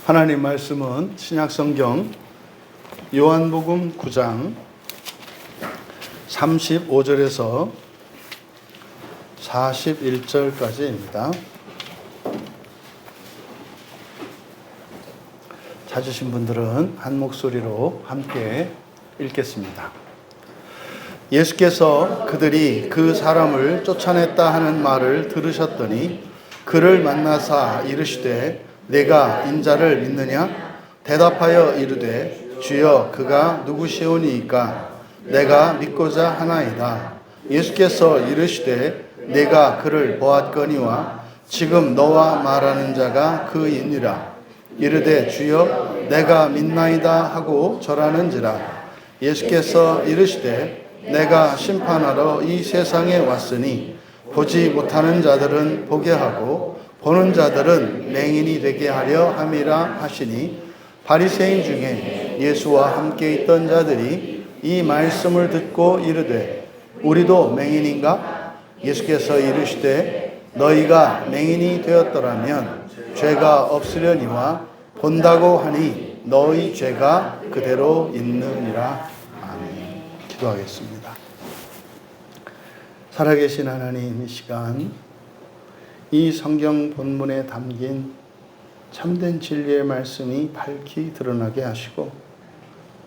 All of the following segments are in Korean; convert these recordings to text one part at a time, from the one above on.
하나님 말씀은 신약성경 요한복음 9장 35절에서 41절까지입니다. 찾으신 분들은 한 목소리로 함께 읽겠습니다. 예수께서 그들이 그 사람을 쫓아냈다 하는 말을 들으셨더니 그를 만나사 이르시되 내가 인자를 믿느냐? 대답하여 이르되 주여 그가 누구시오니이까? 내가 믿고자 하나이다. 예수께서 이르시되 내가 그를 보았거니와 지금 너와 말하는 자가 그이니라. 이르되 주여 내가 믿나이다 하고 절하는지라. 예수께서 이르시되 내가 심판하러 이 세상에 왔으니 보지 못하는 자들은 보게 하고 보는 자들은 맹인이 되게 하려 함이라 하시니 바리새인 중에 예수와 함께 있던 자들이 이 말씀을 듣고 이르되 우리도 맹인인가? 예수께서 이르시되 너희가 맹인이 되었더라면 죄가 없으려니와 본다고 하니 너희 죄가 그대로 있느니라. 아멘. 기도하겠습니다. 살아계신 하나님, 이 시간 이 성경 본문에 담긴 참된 진리의 말씀이 밝히 드러나게 하시고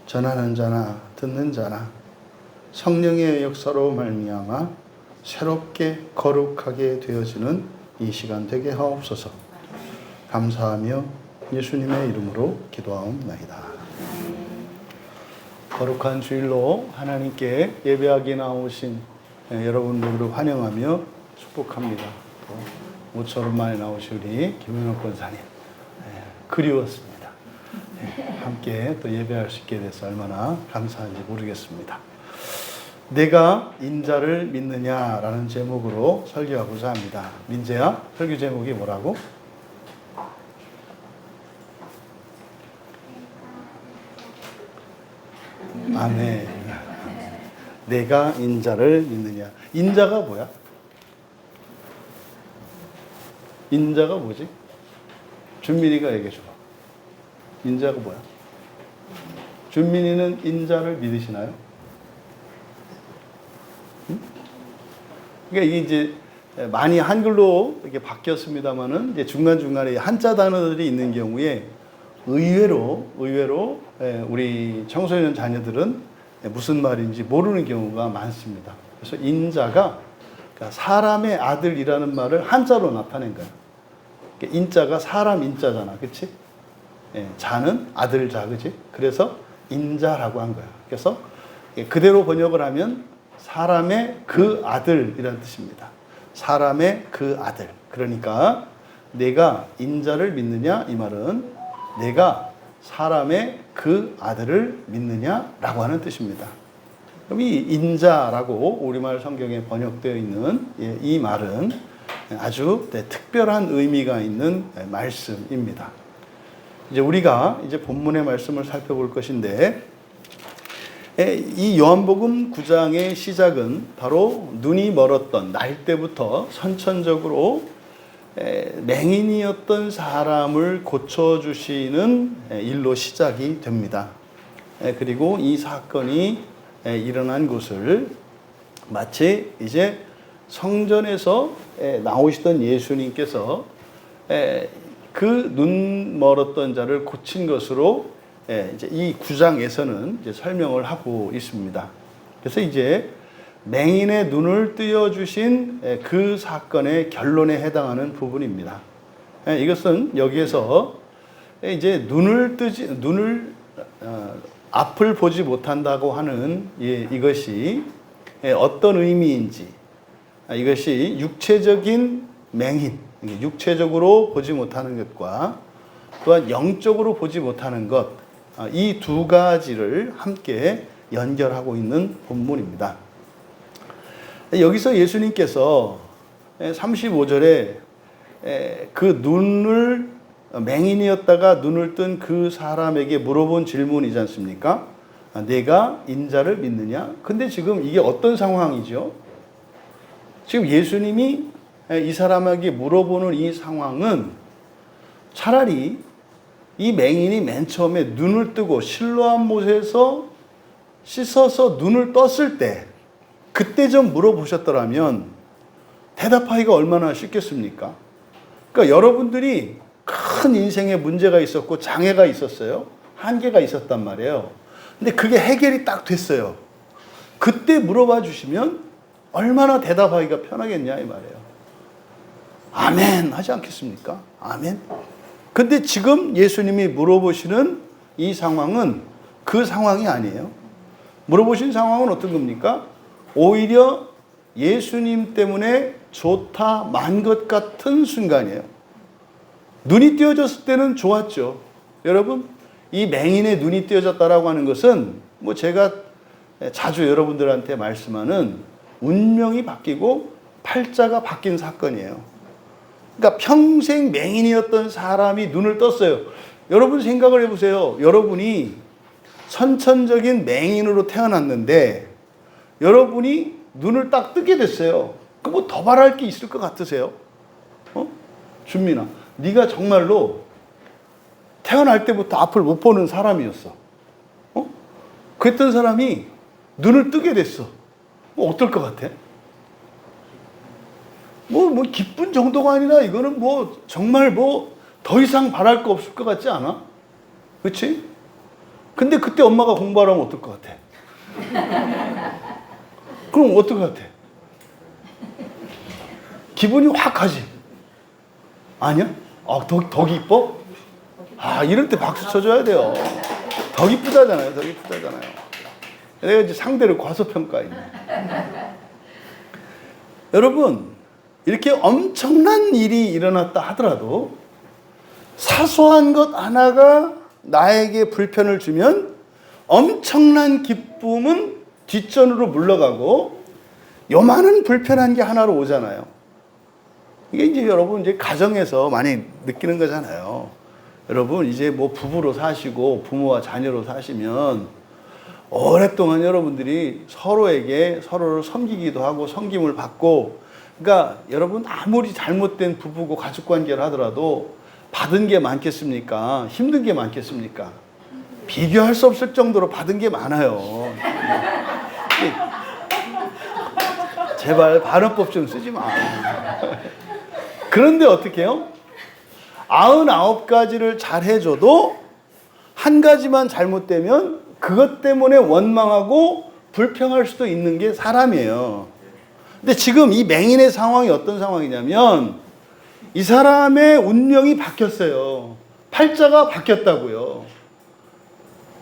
전하는 자나 듣는 자나 성령의 역사로 말미암아 새롭게 거룩하게 되어지는 이 시간 되게 하옵소서. 감사하며 예수님의 이름으로 기도하옵나이다. 거룩한 주일로 하나님께 예배하기 나오신 여러분 모두를 환영하며 축복합니다. 모처럼 만에 나오신 우리 김윤옥 권사님 그리웠습니다. 함께 또 예배할 수 있게 돼서 얼마나 감사한지 모르겠습니다. 내가 인자를 믿느냐라는 제목으로 설교하고자 합니다. 민재야, 설교 제목이 뭐라고? 아멘. 내가 인자를 믿느냐. 인자가 뭐야? 인자가 뭐지? 준민이가 얘기해 줘봐. 인자가 뭐야? 준민이는 인자를 믿으시나요? 응? 그러니까 이게 이제 많이 한글로 이렇게 바뀌었습니다만은 이제 중간중간에 한자 단어들이 있는 경우에 의외로 우리 청소년 자녀들은 무슨 말인지 모르는 경우가 많습니다. 그래서 인자가 그러니까 사람의 아들이라는 말을 한자로 나타낸 거야. 인자가 사람 인자잖아, 그렇지? 자는 아들 자, 그렇지? 그래서 인자라고 한 거야. 그래서 그대로 번역을 하면 사람의 그 아들이라는 뜻입니다. 사람의 그 아들. 그러니까 내가 인자를 믿느냐 이 말은 내가 사람의 그 아들을 믿느냐라고 하는 뜻입니다. 그럼 이 인자라고 우리말 성경에 번역되어 있는 이 말은 아주 특별한 의미가 있는 말씀입니다. 이제 우리가 이제 본문의 말씀을 살펴볼 것인데 이 요한복음 9장의 시작은 바로 눈이 멀었던 날 때부터 선천적으로 맹인이었던 사람을 고쳐주시는 일로 시작이 됩니다. 그리고 이 사건이 일어난 곳을 마치 이제 성전에서 나오시던 예수님께서 그 눈 멀었던 자를 고친 것으로 이제 이 9장에서는 이제 설명을 하고 있습니다. 그래서 이제 맹인의 눈을 띄어주신 그 사건의 결론에 해당하는 부분입니다. 이것은 여기에서 이제 앞을 보지 못한다고 하는 이것이 어떤 의미인지, 이것이 육체적인 맹인, 육체적으로 보지 못하는 것과 또한 영적으로 보지 못하는 것, 이 두 가지를 함께 연결하고 있는 본문입니다. 여기서 예수님께서 35절에 그 눈을 맹인이었다가 눈을 뜬 그 사람에게 물어본 질문이지 않습니까? 내가 인자를 믿느냐? 근데 지금 이게 어떤 상황이죠? 지금 예수님이 이 사람에게 물어보는 이 상황은 차라리 이 맹인이 맨 처음에 눈을 뜨고 실로암 못에서 씻어서 눈을 떴을 때 그때 좀 물어보셨더라면 대답하기가 얼마나 쉽겠습니까? 그러니까 여러분들이 큰 인생에 문제가 있었고 장애가 있었어요. 한계가 있었단 말이에요. 근데 그게 해결이 딱 됐어요. 그때 물어봐 주시면 얼마나 대답하기가 편하겠냐 이 말이에요. 아멘 하지 않겠습니까? 아멘. 근데 지금 예수님이 물어보시는 이 상황은 그 상황이 아니에요. 물어보신 상황은 어떤 겁니까? 오히려 예수님 때문에 좋다 만 것 같은 순간이에요. 눈이 띄어졌을 때는 좋았죠. 여러분, 이 맹인의 눈이 띄어졌다라고 하는 것은 뭐 제가 자주 여러분들한테 말씀하는 운명이 바뀌고 팔자가 바뀐 사건이에요. 그러니까 평생 맹인이었던 사람이 눈을 떴어요. 여러분 생각을 해보세요. 여러분이 선천적인 맹인으로 태어났는데 여러분이 눈을 딱 뜨게 됐어요. 그 뭐 더 바랄 게 있을 것 같으세요? 준민아, 네가 정말로 태어날 때부터 앞을 못 보는 사람이었어. 그랬던 사람이 눈을 뜨게 됐어. 뭐 어떨 것 같아? 뭐 기쁜 정도가 아니라 이거는 뭐 정말 뭐 더 이상 바랄 거 없을 것 같지 않아? 그렇지? 근데 그때 엄마가 공부하라면 어떨 것 같아? 그럼 어떨 것 같아? 기분이 확 가지? 아니야? 더 기뻐? 이럴 때 박수 쳐줘야 돼요. 더 기쁘다잖아요. 더 기쁘다잖아요. 내가 이제 상대를 과소평가했네. 여러분, 이렇게 엄청난 일이 일어났다 하더라도 사소한 것 하나가 나에게 불편을 주면 엄청난 기쁨은 뒷전으로 물러가고 요만한 불편한 게 하나로 오잖아요. 이게 이제 여러분 이제 가정에서 많이 느끼는 거잖아요. 여러분 이제 뭐 부부로 사시고 부모와 자녀로 사시면 오랫동안 여러분들이 서로에게 서로를 섬기기도 하고 섬김을 받고, 그러니까 여러분 아무리 잘못된 부부고 가족관계를 하더라도 받은 게 많겠습니까? 힘든 게 많겠습니까? 비교할 수 없을 정도로 받은 게 많아요. 제발 발언법 좀 쓰지 마. 그런데 어떻게 해요? 99가지를 잘 해줘도 한 가지만 잘못되면 그것 때문에 원망하고 불평할 수도 있는 게 사람이에요. 근데 지금 이 맹인의 상황이 어떤 상황이냐면 이 사람의 운명이 바뀌었어요. 팔자가 바뀌었다고요.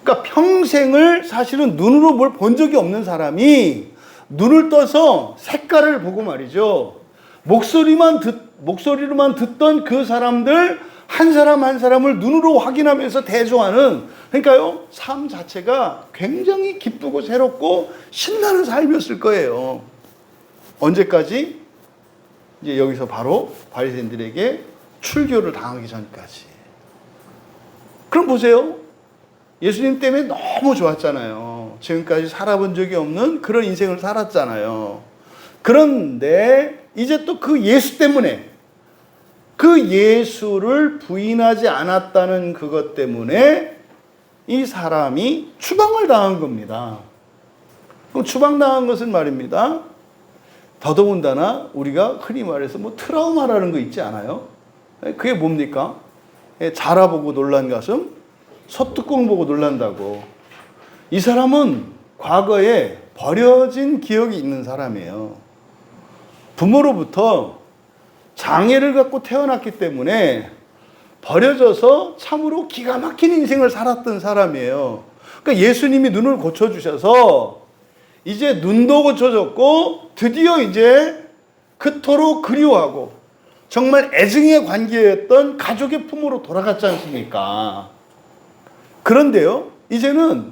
그러니까 평생을 사실은 눈으로 뭘 본 적이 없는 사람이 눈을 떠서 색깔을 보고 말이죠. 목소리로만 듣던 그 사람들 한 사람 한 사람을 눈으로 확인하면서 대조하는, 그러니까요, 삶 자체가 굉장히 기쁘고 새롭고 신나는 삶이었을 거예요. 언제까지? 이제 여기서 바로 바리새인들에게 출교를 당하기 전까지. 그럼 보세요. 예수님 때문에 너무 좋았잖아요. 지금까지 살아본 적이 없는 그런 인생을 살았잖아요. 그런데 이제 또 그 예수 때문에, 그 예수를 부인하지 않았다는 그것 때문에 이 사람이 추방을 당한 겁니다. 그럼 추방당한 것은 말입니다. 더더군다나 우리가 흔히 말해서 뭐 트라우마라는 거 있지 않아요? 그게 뭡니까? 자라보고 놀란 가슴, 소뚜껑 보고 놀란다고. 이 사람은 과거에 버려진 기억이 있는 사람이에요. 부모로부터 장애를 갖고 태어났기 때문에 버려져서 참으로 기가 막힌 인생을 살았던 사람이에요. 그러니까 예수님이 눈을 고쳐주셔서 이제 눈도 고쳐졌고 드디어 이제 그토록 그리워하고 정말 애증의 관계였던 가족의 품으로 돌아갔지 않습니까? 그런데요, 이제는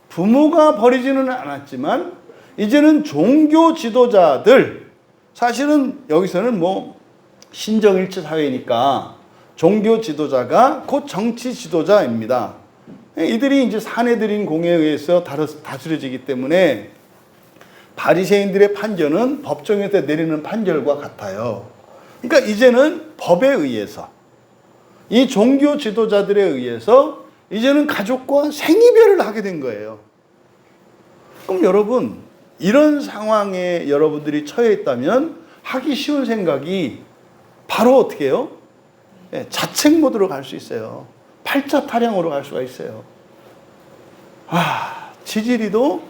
부모가 버리지는 않았지만 이제는 종교 지도자들, 사실은 여기서는 뭐 신정일치 사회니까 종교 지도자가 곧 정치 지도자입니다. 이들이 이제 사내들인 공에 의해서 다스려지기 때문에 바리새인들의 판결은 법정에서 내리는 판결과 같아요. 그러니까 이제는 법에 의해서, 이 종교 지도자들에 의해서 이제는 가족과 생이별을 하게 된 거예요. 그럼 여러분, 이런 상황에 여러분들이 처해 있다면 하기 쉬운 생각이 바로 어떻게 해요? 자책 모드로 갈 수 있어요. 팔자 타령으로 갈 수가 있어요. 지지리도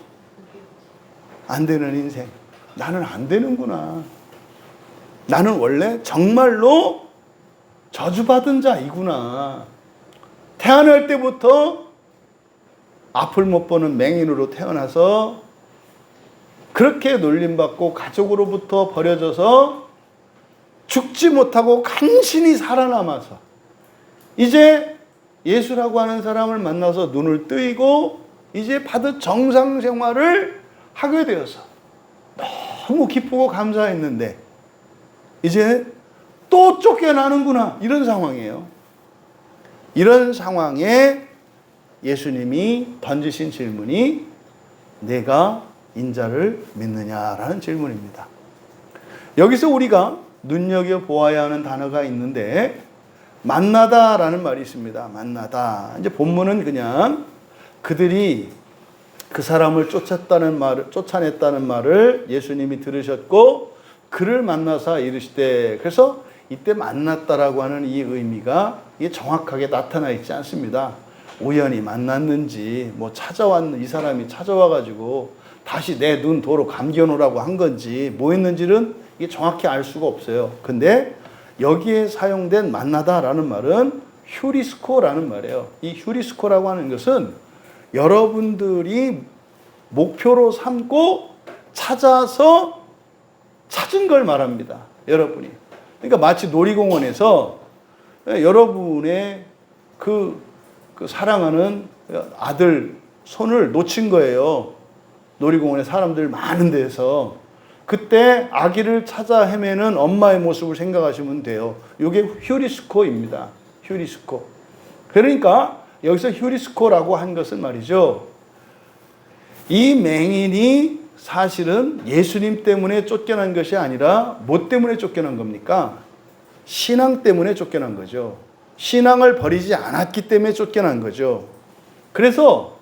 안 되는 인생. 나는 안 되는구나. 나는 원래 정말로 저주받은 자이구나. 태어날 때부터 앞을 못 보는 맹인으로 태어나서 그렇게 놀림받고 가족으로부터 버려져서 죽지 못하고 간신히 살아남아서 이제 예수라고 하는 사람을 만나서 눈을 뜨이고 이제 받은 정상 생활을 하게 되어서 너무 기쁘고 감사했는데 이제 또 쫓겨나는구나, 이런 상황이에요. 이런 상황에 예수님이 던지신 질문이 내가 인자를 믿느냐라는 질문입니다. 여기서 우리가 눈여겨보아야 하는 단어가 있는데 만나다라는 말이 있습니다. 만나다. 이제 본문은 그냥 그들이 그 사람을 쫓아냈다는 말을 예수님이 들으셨고 그를 만나사 이르시되, 그래서 이때 만났다라고 하는 이 의미가 이게 정확하게 나타나 있지 않습니다. 우연히 만났는지 이 사람이 찾아와가지고 다시 내 눈 도로 감겨놓으라고 한 건지 뭐 했는지는 이게 정확히 알 수가 없어요. 근데 여기에 사용된 만나다라는 말은 휴리스코라는 말이에요. 이 휴리스코라고 하는 것은 여러분들이 목표로 삼고 찾아서 찾은 걸 말합니다. 여러분이. 그러니까 마치 놀이공원에서 여러분의 그 사랑하는 아들 손을 놓친 거예요. 놀이공원에 사람들 많은 데서. 그때 아기를 찾아 헤매는 엄마의 모습을 생각하시면 돼요. 이게 휴리스코입니다. 휴리스코. 그러니까 여기서 휴리스코라고 한 것은 말이죠. 이 맹인이 사실은 예수님 때문에 쫓겨난 것이 아니라 뭐 때문에 쫓겨난 겁니까? 신앙 때문에 쫓겨난 거죠. 신앙을 버리지 않았기 때문에 쫓겨난 거죠. 그래서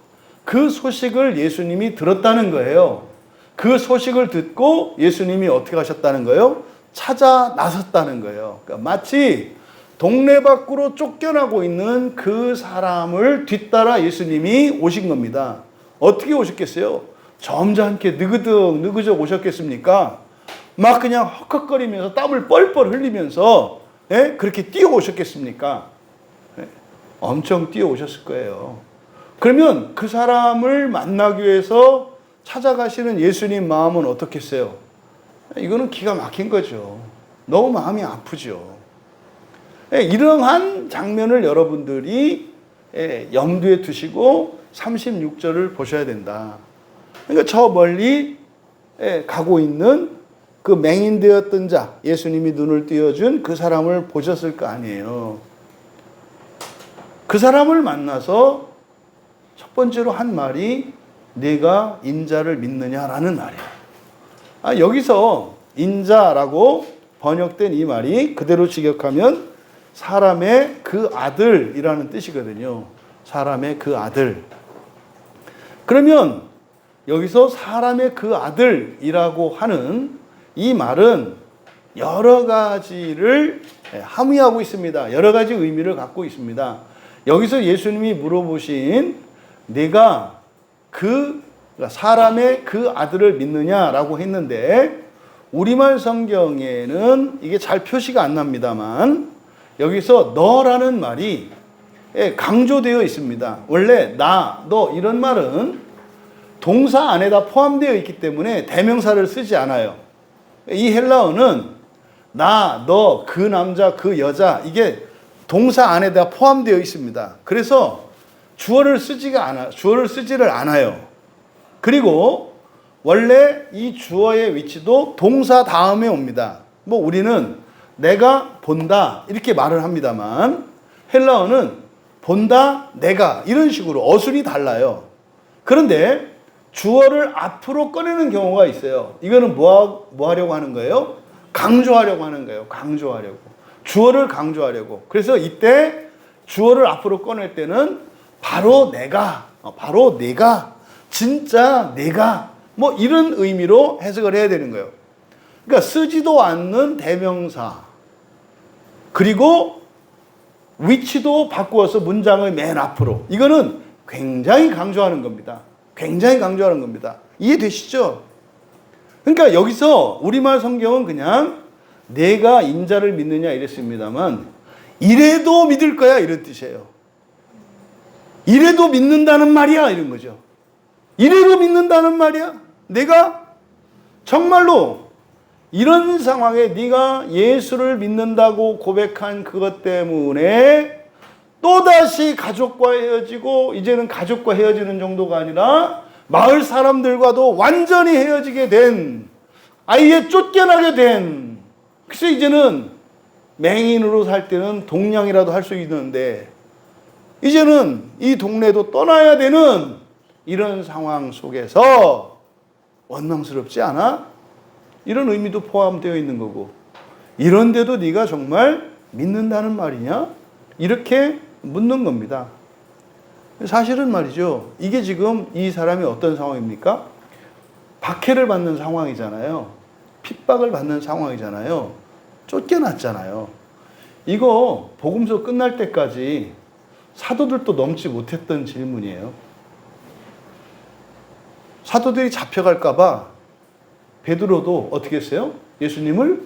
그 소식을 예수님이 들었다는 거예요. 그 소식을 듣고 예수님이 어떻게 하셨다는 거예요? 찾아 나섰다는 거예요. 그러니까 마치 동네 밖으로 쫓겨나고 있는 그 사람을 뒤따라 예수님이 오신 겁니다. 어떻게 오셨겠어요? 점잖게 느그적 오셨겠습니까? 막 그냥 헉헉거리면서 땀을 뻘뻘 흘리면서 그렇게 뛰어오셨겠습니까? 엄청 뛰어오셨을 거예요. 그러면 그 사람을 만나기 위해서 찾아가시는 예수님 마음은 어떻겠어요? 이거는 기가 막힌 거죠. 너무 마음이 아프죠. 이러한 장면을 여러분들이 염두에 두시고 36절을 보셔야 된다. 그러니까 저 멀리 가고 있는 그 맹인되었던 자, 예수님이 눈을 띄워준 그 사람을 보셨을 거 아니에요. 그 사람을 만나서 첫 번째로 한 말이 네가 인자를 믿느냐라는 말이에요. 여기서 인자라고 번역된 이 말이 그대로 직역하면 사람의 그 아들이라는 뜻이거든요. 사람의 그 아들. 그러면 여기서 사람의 그 아들이라고 하는 이 말은 여러 가지를 함의하고 있습니다. 여러 가지 의미를 갖고 있습니다. 여기서 예수님이 물어보신 내가 사람의 그 아들을 믿느냐라고 했는데 우리말 성경에는 이게 잘 표시가 안 납니다만 여기서 너라는 말이 강조되어 있습니다. 원래 나, 너 이런 말은 동사 안에다 포함되어 있기 때문에 대명사를 쓰지 않아요. 이 헬라어는 나, 너, 그 남자, 그 여자 이게 동사 안에다 포함되어 있습니다. 그래서 주어를 쓰지를 않아요. 그리고 원래 이 주어의 위치도 동사 다음에 옵니다. 우리는 내가 본다 이렇게 말을 합니다만 헬라어는 본다, 내가 이런 식으로 어순이 달라요. 그런데 주어를 앞으로 꺼내는 경우가 있어요. 이거는 뭐 하려고 하는 거예요? 강조하려고 하는 거예요. 강조하려고. 주어를 강조하려고. 그래서 이때 주어를 앞으로 꺼낼 때는 바로 내가, 진짜 내가, 뭐 이런 의미로 해석을 해야 되는 거예요. 그러니까 쓰지도 않는 대명사, 그리고 위치도 바꾸어서 문장의 맨 앞으로. 이거는 굉장히 강조하는 겁니다. 굉장히 강조하는 겁니다. 이해되시죠? 그러니까 여기서 우리말 성경은 그냥 내가 인자를 믿느냐 이랬습니다만, 이래도 믿을 거야 이런 뜻이에요. 이래도 믿는다는 말이야 이런 거죠. 이래도 믿는다는 말이야. 내가 정말로 이런 상황에 네가 예수를 믿는다고 고백한 그것 때문에 또다시 가족과 헤어지고, 이제는 가족과 헤어지는 정도가 아니라 마을 사람들과도 완전히 헤어지게 된, 아예 쫓겨나게 된, 그래서 이제는 맹인으로 살 때는 동냥이라도 할 수 있는데 이제는 이 동네도 떠나야 되는 이런 상황 속에서 원망스럽지 않아? 이런 의미도 포함되어 있는 거고, 이런데도 네가 정말 믿는다는 말이냐? 이렇게 묻는 겁니다. 사실은 말이죠, 이게 지금 이 사람이 어떤 상황입니까? 박해를 받는 상황이잖아요. 핍박을 받는 상황이잖아요. 쫓겨났잖아요. 이거 복음서 끝날 때까지 사도들도 넘지 못했던 질문이에요. 사도들이 잡혀갈까봐 베드로도 어떻게 했어요? 예수님을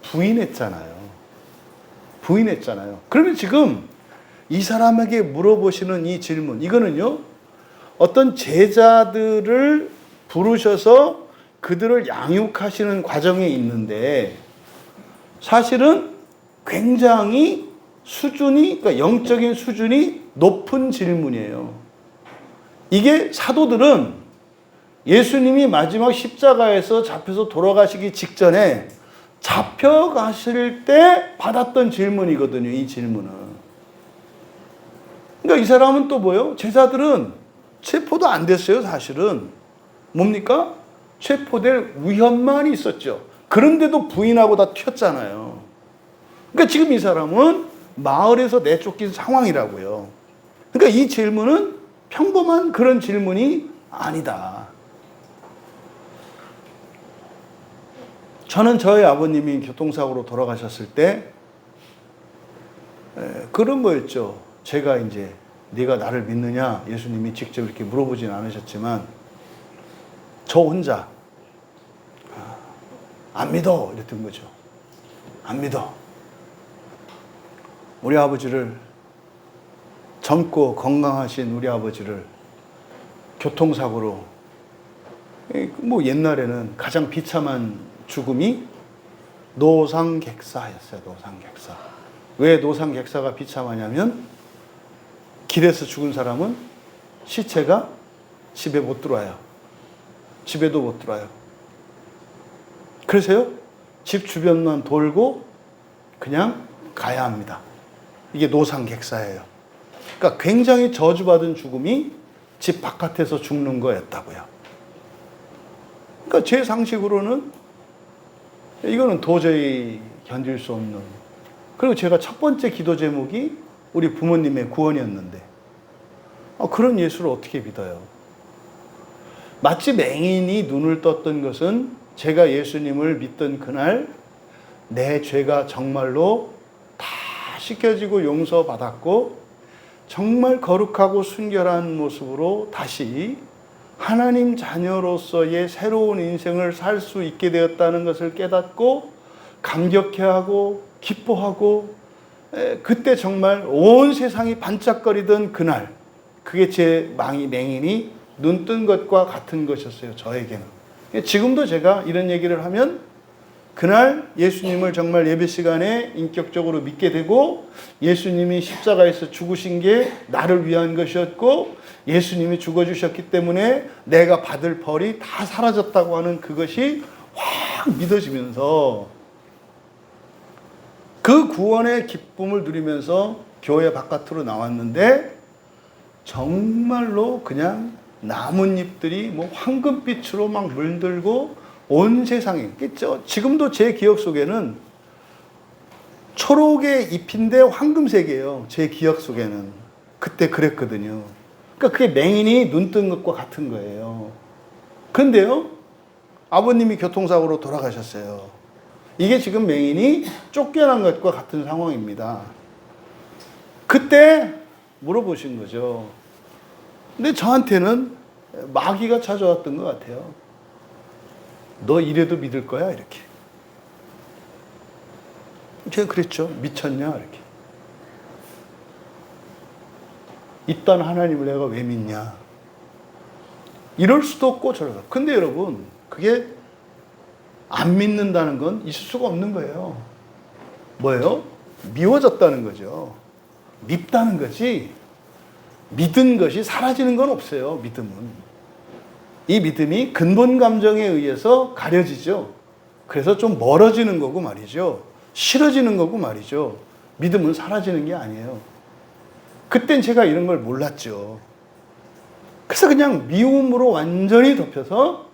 부인했잖아요. 부인했잖아요. 그러면 지금 이 사람에게 물어보시는 이 질문, 이거는요, 어떤 제자들을 부르셔서 그들을 양육하시는 과정에 있는데, 사실은 굉장히 수준이, 그러니까 영적인 수준이 높은 질문이에요. 이게 사도들은 예수님이 마지막 십자가에서 잡혀서 돌아가시기 직전에 잡혀가실 때 받았던 질문이거든요, 이 질문은. 그러니까 이 사람은 또 뭐예요? 제자들은 체포도 안 됐어요, 사실은. 뭡니까? 체포될 위험만 있었죠. 그런데도 부인하고 다 튀었잖아요. 그러니까 지금 이 사람은 마을에서 내쫓긴 상황이라고요. 그러니까 이 질문은 평범한 그런 질문이 아니다. 저는 저희 아버님이 교통사고로 돌아가셨을 때 그런 거였죠. 제가 이제 네가 나를 믿느냐, 예수님이 직접 이렇게 물어보진 않으셨지만 저 혼자 안 믿어 이랬던 거죠. 안 믿어. 우리 아버지를, 젊고 건강하신 우리 아버지를 교통사고로, 뭐 옛날에는 가장 비참한 죽음이 노상객사였어요. 노상객사. 왜 노상객사가 비참하냐면 길에서 죽은 사람은 시체가 집에 못 들어와요. 집에도 못 들어와요. 그래서요, 집 주변만 돌고 그냥 가야 합니다. 이게 노상객사예요. 그러니까 굉장히 저주받은 죽음이 집 바깥에서 죽는 거였다고요. 그러니까 제 상식으로는 이거는 도저히 견딜 수 없는. 그리고 제가 첫 번째 기도 제목이 우리 부모님의 구원이었는데 그런 예수를 어떻게 믿어요? 마치 맹인이 눈을 떴던 것은 제가 예수님을 믿던 그날 내 죄가 정말로 다 씻겨지고 용서받았고 정말 거룩하고 순결한 모습으로 다시 하나님 자녀로서의 새로운 인생을 살 수 있게 되었다는 것을 깨닫고 감격해하고 기뻐하고, 그때 정말 온 세상이 반짝거리던 그날, 그게 제 맹인이 눈 뜬 것과 같은 것이었어요, 저에게는. 지금도 제가 이런 얘기를 하면 그날 예수님을 정말 예배 시간에 인격적으로 믿게 되고, 예수님이 십자가에서 죽으신 게 나를 위한 것이었고 예수님이 죽어주셨기 때문에 내가 받을 벌이 다 사라졌다고 하는 그것이 확 믿어지면서 그 구원의 기쁨을 누리면서 교회 바깥으로 나왔는데, 정말로 그냥 나뭇잎들이 뭐 황금빛으로 막 물들고 온 세상에, 지금도 제 기억 속에는 초록의 잎인데 황금색이에요. 제 기억 속에는. 그때 그랬거든요. 그러니까 그게 맹인이 눈 뜬 것과 같은 거예요. 근데요, 아버님이 교통사고로 돌아가셨어요. 이게 지금 맹인이 쫓겨난 것과 같은 상황입니다. 그때 물어보신 거죠. 근데 저한테는 마귀가 찾아왔던 것 같아요. 너 이래도 믿을 거야? 이렇게. 제가 그랬죠. 미쳤냐? 이렇게. 이딴 하나님을 내가 왜 믿냐? 이럴 수도 없고 저럴 수도 없고. 근데 여러분, 그게 안 믿는다는 건 있을 수가 없는 거예요. 뭐예요? 미워졌다는 거죠. 밉다는 거지. 믿은 것이 사라지는 건 없어요. 믿음은. 이 믿음이 근본 감정에 의해서 가려지죠. 그래서 좀 멀어지는 거고 말이죠. 싫어지는 거고 말이죠. 믿음은 사라지는 게 아니에요. 그땐 제가 이런 걸 몰랐죠. 그래서 그냥 미움으로 완전히 덮여서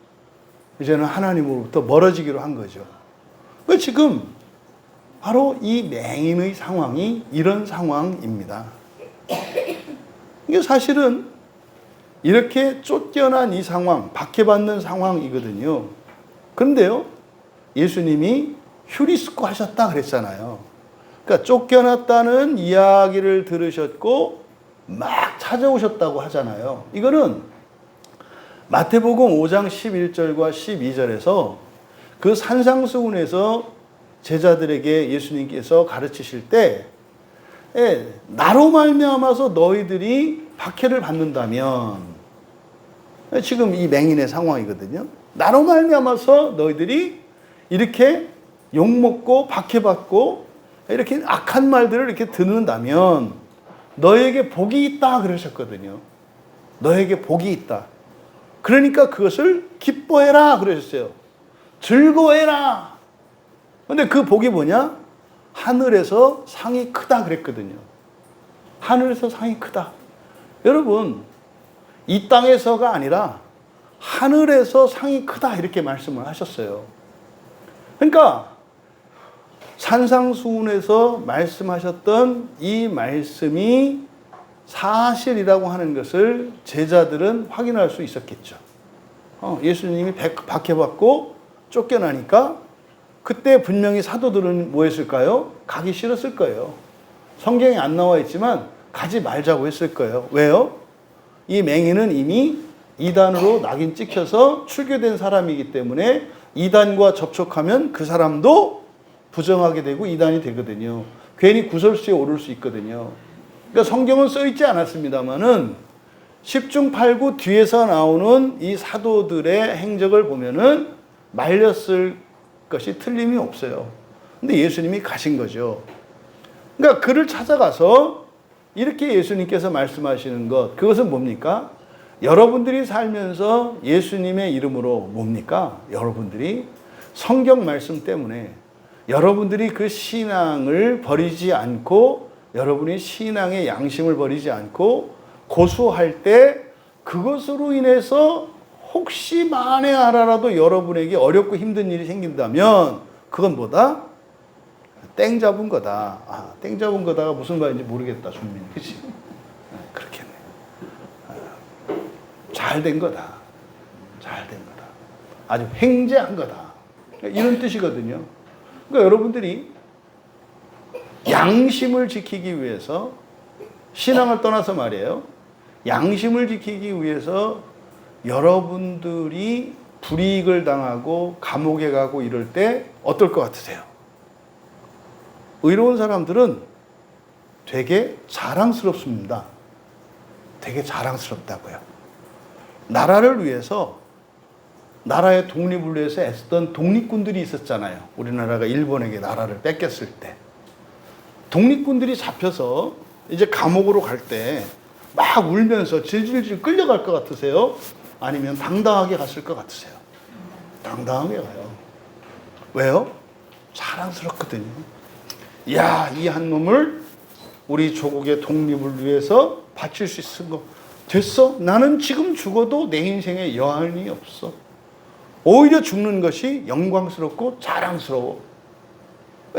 이제는 하나님으로부터 멀어지기로 한 거죠. 그러니까 지금 바로 이 맹인의 상황이 이런 상황입니다. 이게 사실은 이렇게 쫓겨난 이 상황, 박해받는 상황이거든요. 그런데요, 예수님이 휴리스코 하셨다 그랬잖아요. 그러니까 쫓겨났다는 이야기를 들으셨고 막 찾아오셨다고 하잖아요. 이거는 마태복음 5장 11절과 12절에서 그 산상수훈에서 제자들에게 예수님께서 가르치실 때 나로 말미암아서 너희들이 박해를 받는다면, 지금 이 맹인의 상황이거든요. 나로 말미암아서 너희들이 이렇게 욕먹고 박해받고 이렇게 악한 말들을 이렇게 듣는다면 너에게 복이 있다 그러셨거든요. 너에게 복이 있다. 그러니까 그것을 기뻐해라 그러셨어요. 즐거워해라. 근데 그 복이 뭐냐? 하늘에서 상이 크다 그랬거든요. 하늘에서 상이 크다. 여러분, 이 땅에서가 아니라 하늘에서 상이 크다 이렇게 말씀을 하셨어요. 그러니까 산상수훈에서 말씀하셨던 이 말씀이 사실이라고 하는 것을 제자들은 확인할 수 있었겠죠. 예수님이 박해받고 쫓겨나니까 그때 분명히 사도들은 뭐 했을까요? 가기 싫었을 거예요. 성경에 안 나와 있지만 가지 말자고 했을 거예요. 왜요? 이 맹인은 이미 이단으로 낙인 찍혀서 출교된 사람이기 때문에 이단과 접촉하면 그 사람도 부정하게 되고 이단이 되거든요. 괜히 구설수에 오를 수 있거든요. 그러니까 성경은 써있지 않았습니다만은 10중 8구 뒤에서 나오는 이 사도들의 행적을 보면은 말렸을 것이 틀림이 없어요. 근데 예수님이 가신 거죠. 그러니까 그를 찾아가서 이렇게 예수님께서 말씀하시는 것, 그것은 뭡니까? 여러분들이 살면서 예수님의 이름으로 뭡니까? 여러분들이 성경 말씀 때문에 여러분들이 그 신앙을 버리지 않고 여러분이 신앙의 양심을 버리지 않고 고수할 때 그것으로 인해서 혹시 만에 하나라도 여러분에게 어렵고 힘든 일이 생긴다면 그건 뭐다? 땡 잡은 거다. 땡 잡은 거다가 무슨 말인지 모르겠다, 준민. 그치? 그렇겠네. 잘 된 거다. 잘 된 거다. 아주 횡재한 거다. 이런 뜻이거든요. 그러니까 여러분들이 양심을 지키기 위해서, 신앙을 떠나서 말이에요. 양심을 지키기 위해서 여러분들이 불이익을 당하고 감옥에 가고 이럴 때 어떨 것 같으세요? 의로운 사람들은 되게 자랑스럽습니다. 되게 자랑스럽다고요. 나라를 위해서, 나라의 독립을 위해서 애쓰던 독립군들이 있었잖아요. 우리나라가 일본에게 나라를 뺏겼을 때. 독립군들이 잡혀서 이제 감옥으로 갈 때 막 울면서 질질질 끌려갈 것 같으세요? 아니면 당당하게 갔을 것 같으세요? 당당하게 가요. 왜요? 자랑스럽거든요. 야, 이 한 놈을 우리 조국의 독립을 위해서 바칠 수 있은 거 됐어? 나는 지금 죽어도 내 인생에 여한이 없어. 오히려 죽는 것이 영광스럽고 자랑스러워.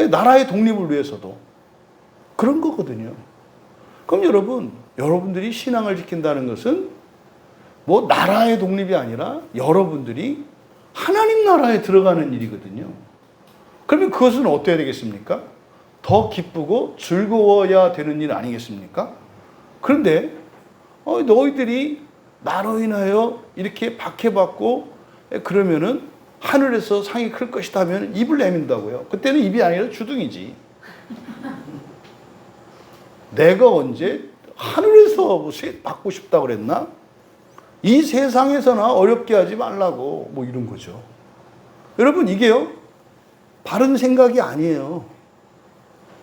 나라의 독립을 위해서도. 그런 거거든요. 그럼 여러분들이 신앙을 지킨다는 것은 뭐 나라의 독립이 아니라 여러분들이 하나님 나라에 들어가는 일이거든요. 그러면 그것은 어때야 되겠습니까? 더 기쁘고 즐거워야 되는 일 아니겠습니까? 그런데 너희들이 나로 인하여 이렇게 박해받고 그러면은 하늘에서 상이 클 것이다 하면 입을 내민다고요. 그때는 입이 아니라 주둥이지. 내가 언제 하늘에서 받고 싶다 그랬나? 이 세상에서나 어렵게 하지 말라고 뭐 이런 거죠. 여러분 이게요 바른 생각이 아니에요.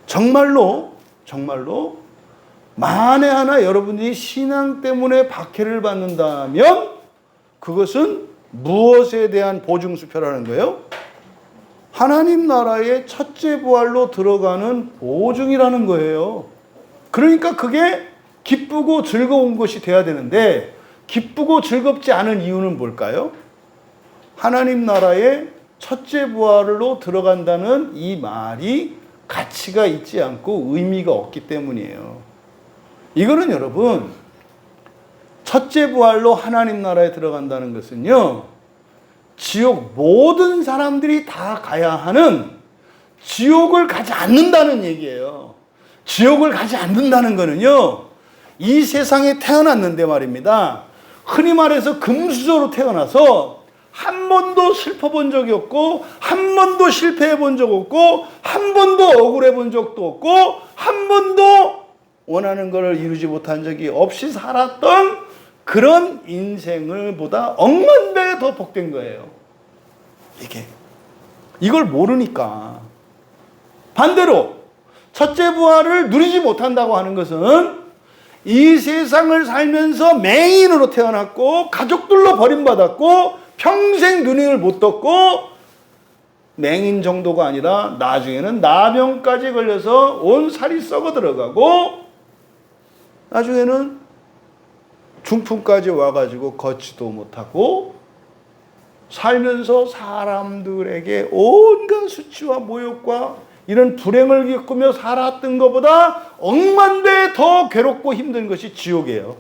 정말로 만에 하나 여러분이 신앙 때문에 박해를 받는다면 그것은 무엇에 대한 보증수표라는 거예요? 하나님 나라의 첫째 부활로 들어가는 보증이라는 거예요. 그러니까 그게 기쁘고 즐거운 것이 돼야 되는데 기쁘고 즐겁지 않은 이유는 뭘까요? 하나님 나라의 첫째 부활로 들어간다는 이 말이 가치가 있지 않고 의미가 없기 때문이에요. 이거는 여러분 첫째 부활로 하나님 나라에 들어간다는 것은요 지옥 모든 사람들이 다 가야 하는 지옥을 가지 않는다는 얘기예요. 지옥을 가지 않는다는 거는요 이 세상에 태어났는데 말입니다. 흔히 말해서 금수저로 태어나서 한 번도 슬퍼 본 적이 없고 한 번도 실패해 본 적 없고 한 번도 억울해 본 적도 없고 한 번도 원하는 것을 이루지 못한 적이 없이 살았던 그런 인생을 보다 억만 배 더 복된 거예요. 이걸 모르니까 반대로 첫째 부활을 누리지 못한다고 하는 것은 이 세상을 살면서 맹인으로 태어났고 가족들로 버림받았고 평생 누님을 못 떴고 맹인 정도가 아니라 나중에는 나병까지 걸려서 온 살이 썩어 들어가고 나중에는 중풍까지 와가지고 걷지도 못하고 살면서 사람들에게 온갖 수치와 모욕과 이런 불행을 겪으며 살았던 것보다 억만 배 더 괴롭고 힘든 것이 지옥이에요.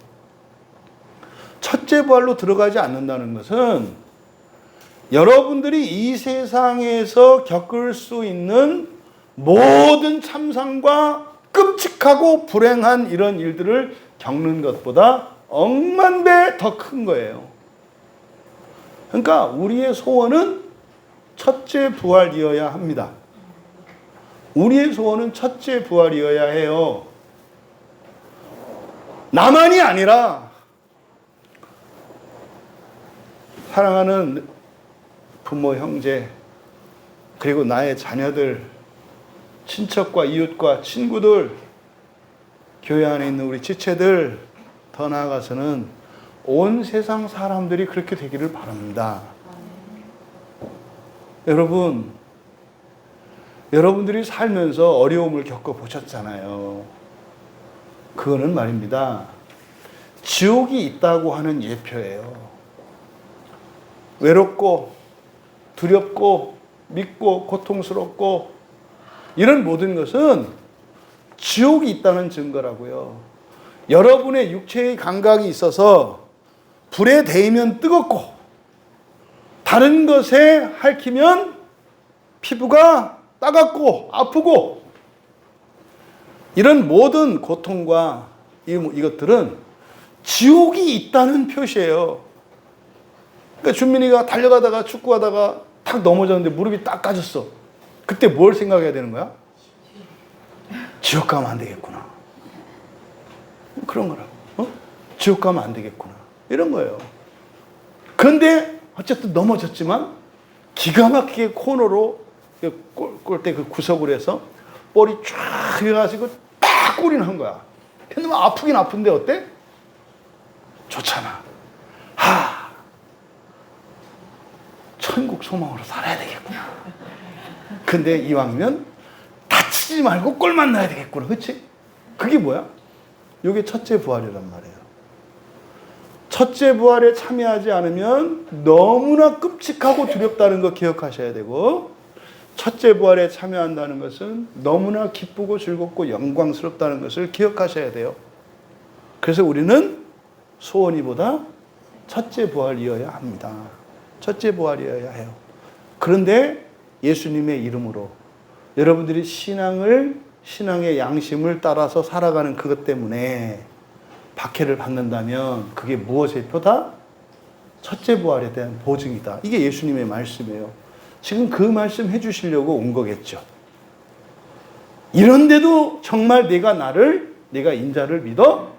첫째 부활로 들어가지 않는다는 것은 여러분들이 이 세상에서 겪을 수 있는 모든 참상과 끔찍하고 불행한 이런 일들을 겪는 것보다 억만 배 더 큰 거예요. 그러니까 우리의 소원은 첫째 부활이어야 합니다. 우리의 소원은 첫째 부활이어야 해요. 나만이 아니라 사랑하는 부모, 형제, 그리고 나의 자녀들, 친척과 이웃과 친구들, 교회 안에 있는 우리 지체들, 더 나아가서는 온 세상 사람들이 그렇게 되기를 바랍니다. 여러분들이 살면서 어려움을 겪어보셨잖아요. 그거는 말입니다. 지옥이 있다고 하는 예표예요. 외롭고 두렵고 믿고 고통스럽고 이런 모든 것은 지옥이 있다는 증거라고요. 여러분의 육체의 감각이 있어서 불에 데이면 뜨겁고 다른 것에 핥히면 피부가 따갑고 아프고 이런 모든 고통과 이것들은 지옥이 있다는 표시예요. 그러니까 준민이가 달려가다가 축구하다가 탁 넘어졌는데 무릎이 딱 까졌어. 그때 뭘 생각해야 되는 거야? 지옥 가면 안 되겠구나. 그런 거라고. 지옥 가면 안 되겠구나. 이런 거예요. 그런데 어쨌든 넘어졌지만 기가 막히게 코너로 골대 그 구석을 해서 볼이 쫙 해가지고 딱 골이 난 거야. 근데 뭐 아프긴 아픈데 어때? 좋잖아. 천국 소망으로 살아야 되겠구나. 근데 이왕이면 다치지 말고 골만 넣어야 되겠구나. 그치? 그게 뭐야? 이게 첫째 부활이란 말이에요. 첫째 부활에 참여하지 않으면 너무나 끔찍하고 두렵다는 거 기억하셔야 되고 첫째 부활에 참여한다는 것은 너무나 기쁘고 즐겁고 영광스럽다는 것을 기억하셔야 돼요. 그래서 우리는 소원이보다 첫째 부활이어야 합니다. 첫째 부활이어야 해요. 그런데 예수님의 이름으로 여러분들이 신앙의 양심을 따라서 살아가는 그것 때문에 박해를 받는다면 그게 무엇의 표다? 첫째 부활에 대한 보증이다. 이게 예수님의 말씀이에요. 지금 그 말씀 해주시려고 온 거겠죠. 이런데도 정말 내가 인자를 믿어?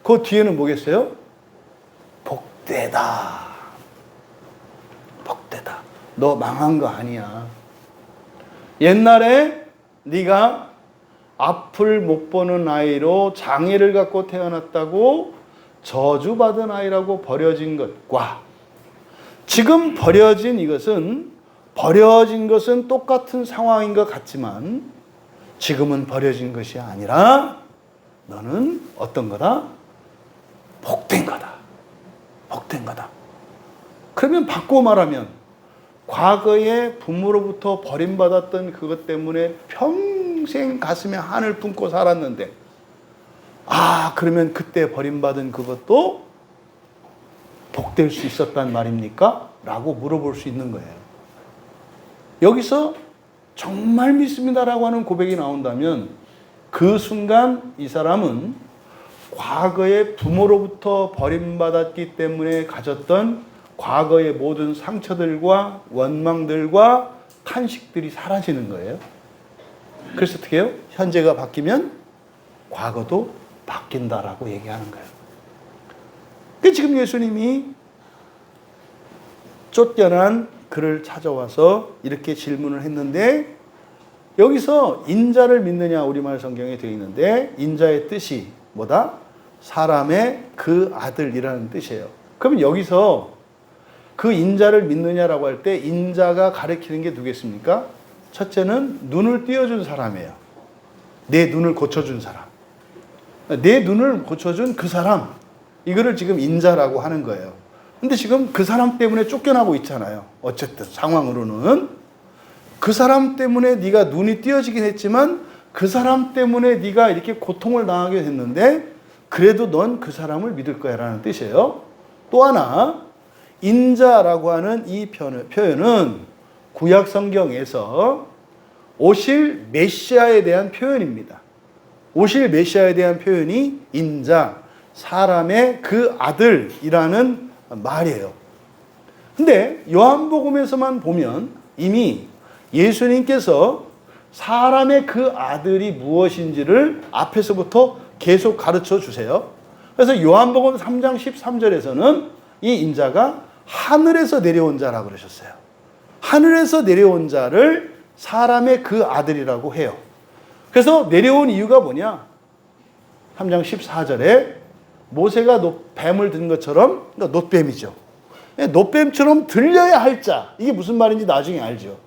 그 뒤에는 뭐겠어요? 복되다. 복되다. 너 망한 거 아니야. 옛날에 네가 앞을 못 보는 아이로 장애를 갖고 태어났다고 저주받은 아이라고 버려진 것과 지금 버려진 것은 똑같은 상황인 것 같지만 지금은 버려진 것이 아니라 너는 어떤 거다? 복된 거다. 복된 거다. 그러면 바꾸어 말하면 과거에 부모로부터 버림받았던 그것 때문에 평생 가슴에 한을 품고 살았는데 그러면 그때 버림받은 그것도 복될 수 있었단 말입니까? 라고 물어볼 수 있는 거예요. 여기서 정말 믿습니다라고 하는 고백이 나온다면 그 순간 이 사람은 과거에 부모로부터 버림받았기 때문에 가졌던 과거의 모든 상처들과 원망들과 탄식들이 사라지는 거예요. 그래서 어떻게 해요? 현재가 바뀌면 과거도 바뀐다라고 얘기하는 거예요. 그러니까 지금 예수님이 쫓겨난 그를 찾아와서 이렇게 질문을 했는데 여기서 인자를 믿느냐 우리말 성경에 되어 있는데 인자의 뜻이 뭐다? 사람의 그 아들이라는 뜻이에요. 그러면 여기서 그 인자를 믿느냐라고 할 때 인자가 가리키는 게 누구겠습니까? 첫째는 눈을 띄워준 사람이에요. 내 눈을 고쳐준 사람. 내 눈을 고쳐준 그 사람. 이거를 지금 인자라고 하는 거예요. 근데 지금 그 사람 때문에 쫓겨나고 있잖아요. 어쨌든 상황으로는. 그 사람 때문에 네가 눈이 띄어지긴 했지만 그 사람 때문에 네가 이렇게 고통을 당하게 됐는데 그래도 넌 그 사람을 믿을 거야 라는 뜻이에요. 또 하나 인자라고 하는 이 표현은 구약 성경에서 오실 메시아에 대한 표현입니다. 오실 메시아에 대한 표현이 인자, 사람의 그 아들이라는 말이에요. 근데 요한복음에서만 보면 이미 예수님께서 사람의 그 아들이 무엇인지를 앞에서부터 계속 가르쳐 주세요. 그래서 요한복음 3장 13절에서는 이 인자가 하늘에서 내려온 자라고 그러셨어요. 하늘에서 내려온 자를 사람의 그 아들이라고 해요. 그래서 내려온 이유가 뭐냐? 3장 14절에 모세가 뱀을 든 것처럼, 그러니까 놋뱀이죠. 놋뱀처럼 들려야 할 자. 이게 무슨 말인지 나중에 알죠.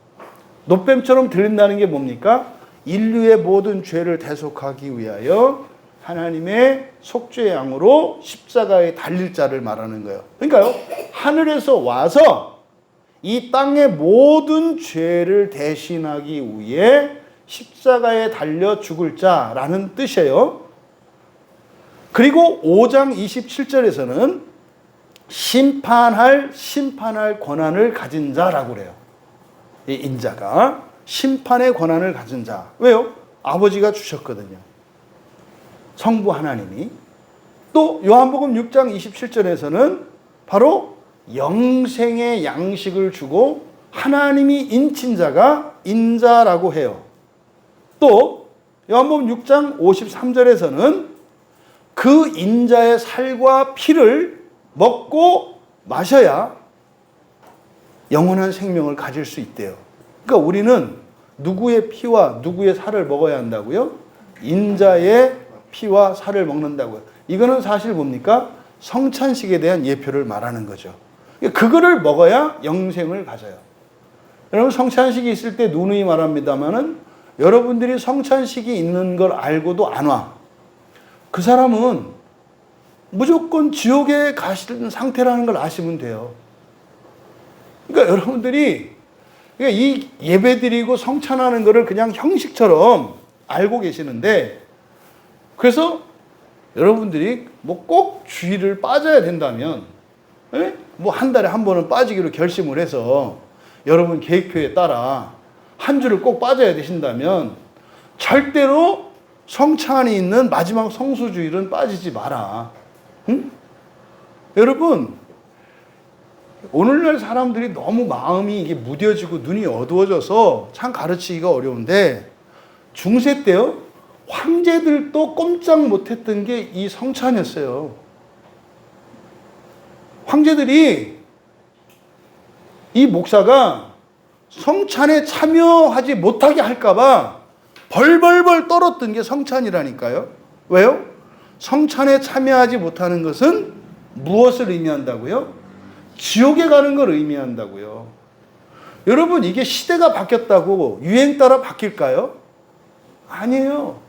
놋뱀처럼 들린다는 게 뭡니까? 인류의 모든 죄를 대속하기 위하여 하나님의 속죄의 양으로 십자가에 달릴 자를 말하는 거예요. 그러니까요, 하늘에서 와서 이 땅의 모든 죄를 대신하기 위해 십자가에 달려 죽을 자라는 뜻이에요. 그리고 5장 27절에서는 심판할 권한을 가진 자라고 그래요. 이 인자가 심판의 권한을 가진 자. 왜요? 아버지가 주셨거든요. 성부 하나님이. 또 요한복음 6장 27절에서는 바로 영생의 양식을 주고 하나님이 인친 자가 인자라고 해요. 또 요한복음 6장 53절에서는 그 인자의 살과 피를 먹고 마셔야 영원한 생명을 가질 수 있대요. 그러니까 우리는 누구의 피와 누구의 살을 먹어야 한다고요? 인자의 피와 살을 먹는다고요. 이거는 사실 뭡니까? 성찬식에 대한 예표를 말하는 거죠. 그거를 먹어야 영생을 가져요. 여러분 성찬식이 있을 때 누누이 말합니다마는 여러분들이 성찬식이 있는 걸 알고도 안 와. 그 사람은 무조건 지옥에 가시는 상태라는 걸 아시면 돼요. 그러니까 여러분들이 그러니까 이 예배드리고 성찬하는 거를 그냥 형식처럼 알고 계시는데, 그래서 여러분들이 뭐 꼭 주일을 빠져야 된다면, 뭐 한 달에 한 번은 빠지기로 결심을 해서 여러분 계획표에 따라 한 주를 꼭 빠져야 되신다면 절대로 성찬이 있는 마지막 성수주일은 빠지지 마라. 응? 여러분, 오늘날 사람들이 너무 마음이 이게 무뎌지고 눈이 어두워져서 참 가르치기가 어려운데, 중세 때요, 황제들도 꼼짝 못했던 게 이 성찬이었어요. 황제들이 이 목사가 성찬에 참여하지 못하게 할까봐 벌벌벌 떨었던 게 성찬이라니까요. 왜요? 성찬에 참여하지 못하는 것은 무엇을 의미한다고요? 지옥에 가는 걸 의미한다고요. 여러분, 이게 시대가 바뀌었다고 유행 따라 바뀔까요? 아니에요.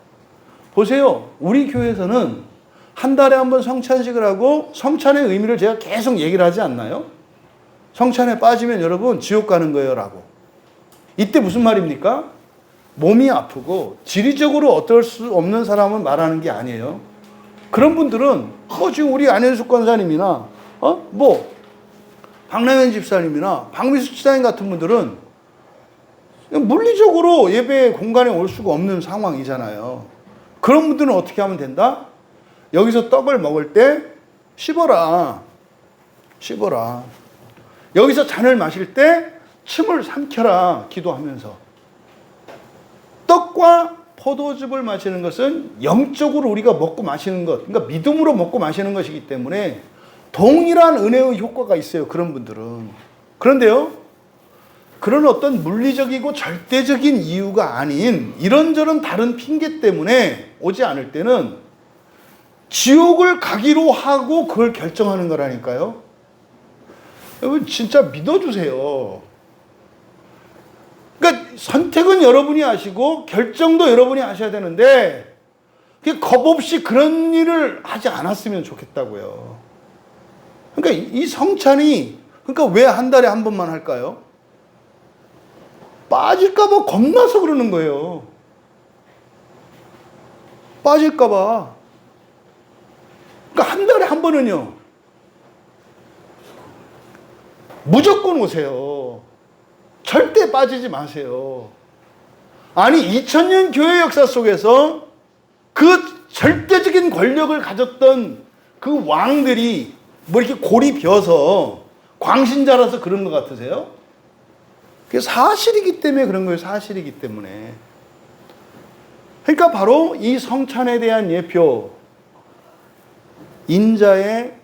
보세요. 우리 교회에서는 한 달에 한 번 성찬식을 하고 성찬의 의미를 제가 계속 얘기를 하지 않나요? 성찬에 빠지면 여러분 지옥 가는 거예요 라고. 이때 무슨 말입니까? 몸이 아프고 지리적으로 어떨 수 없는 사람은 말하는 게 아니에요. 그런 분들은 뭐 지금 우리 안현숙 권사님이나 뭐 박남현 집사님이나 박미수 집사님 같은 분들은 물리적으로 예배 공간에 올 수가 없는 상황이잖아요. 그런 분들은 어떻게 하면 된다? 여기서 떡을 먹을 때 씹어라. 여기서 잔을 마실 때 침을 삼켜라. 기도하면서. 떡과 포도즙을 마시는 것은 영적으로 우리가 먹고 마시는 것, 그러니까 믿음으로 먹고 마시는 것이기 때문에 동일한 은혜의 효과가 있어요. 그런 분들은. 그런데요, 그런 어떤 물리적이고 절대적인 이유가 아닌 이런저런 다른 핑계 때문에 오지 않을 때는 지옥을 가기로 하고 그걸 결정하는 거라니까요. 여러분 진짜 믿어주세요. 그러니까 선택은 여러분이 하시고 결정도 여러분이 하셔야 되는데, 겁 없이 그런 일을 하지 않았으면 좋겠다고요. 그러니까 이 성찬이, 그러니까 왜 한 달에 한 번만 할까요? 빠질까봐 겁나서 그러는 거예요. 빠질까봐. 그러니까 한 달에 한 번은요, 무조건 오세요. 절대 빠지지 마세요. 아니, 2000년 교회 역사 속에서 그 절대적인 권력을 가졌던 그 왕들이 뭐 이렇게 골이 벼서 광신자라서 그런 것 같으세요? 그게 사실이기 때문에 그런 거예요. 사실이기 때문에. 그러니까 바로 이 성찬에 대한 예표, 인자의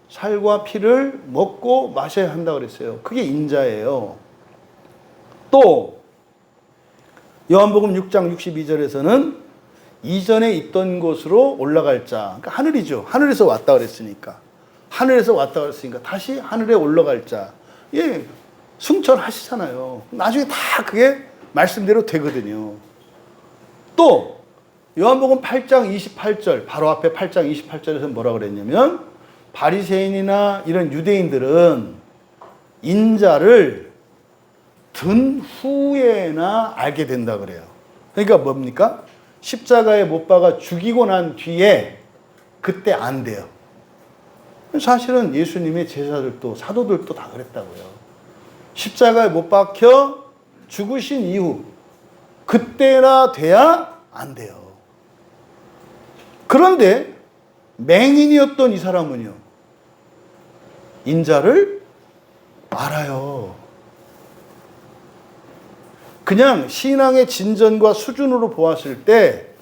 살과 피를 먹고 마셔야 한다고 그랬어요. 그게 인자예요. 또 요한복음 6장 62절에서는 이전에 있던 곳으로 올라갈 자, 그러니까 하늘이죠. 하늘에서 왔다 그랬으니까. 하늘에서 왔다 그랬으니까 다시 하늘에 올라갈 자. 예, 승천하시잖아요. 나중에 다 그게 말씀대로 되거든요. 또 요한복음 8장 28절, 바로 앞에 8장 28절에서 뭐라 그랬냐면, 바리새인이나 이런 유대인들은 인자를 든 후에나 알게 된다 그래요. 그러니까 뭡니까? 십자가에 못 박아 죽이고 난 뒤에 그때 안 돼요. 사실은 예수님의 제자들도 사도들도 다 그랬다고요. 십자가에 못 박혀 죽으신 이후 그때나 돼야 안 돼요. 그런데 맹인이었던 이 사람은요, 인자를 알아요. 그냥 신앙의 진전과 수준으로 보았을 때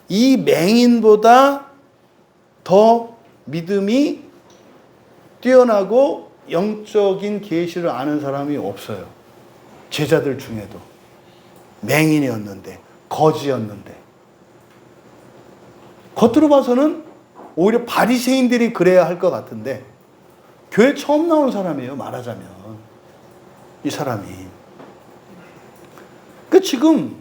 이 맹인보다 더 믿음이 뛰어나고 영적인 계시를 아는 사람이 없어요. 제자들 중에도. 맹인이었는데, 거지였는데. 겉으로 봐서는 오히려 바리새인들이 그래야 할 것 같은데, 교회 처음 나온 사람이에요, 말하자면. 이 사람이. 그 지금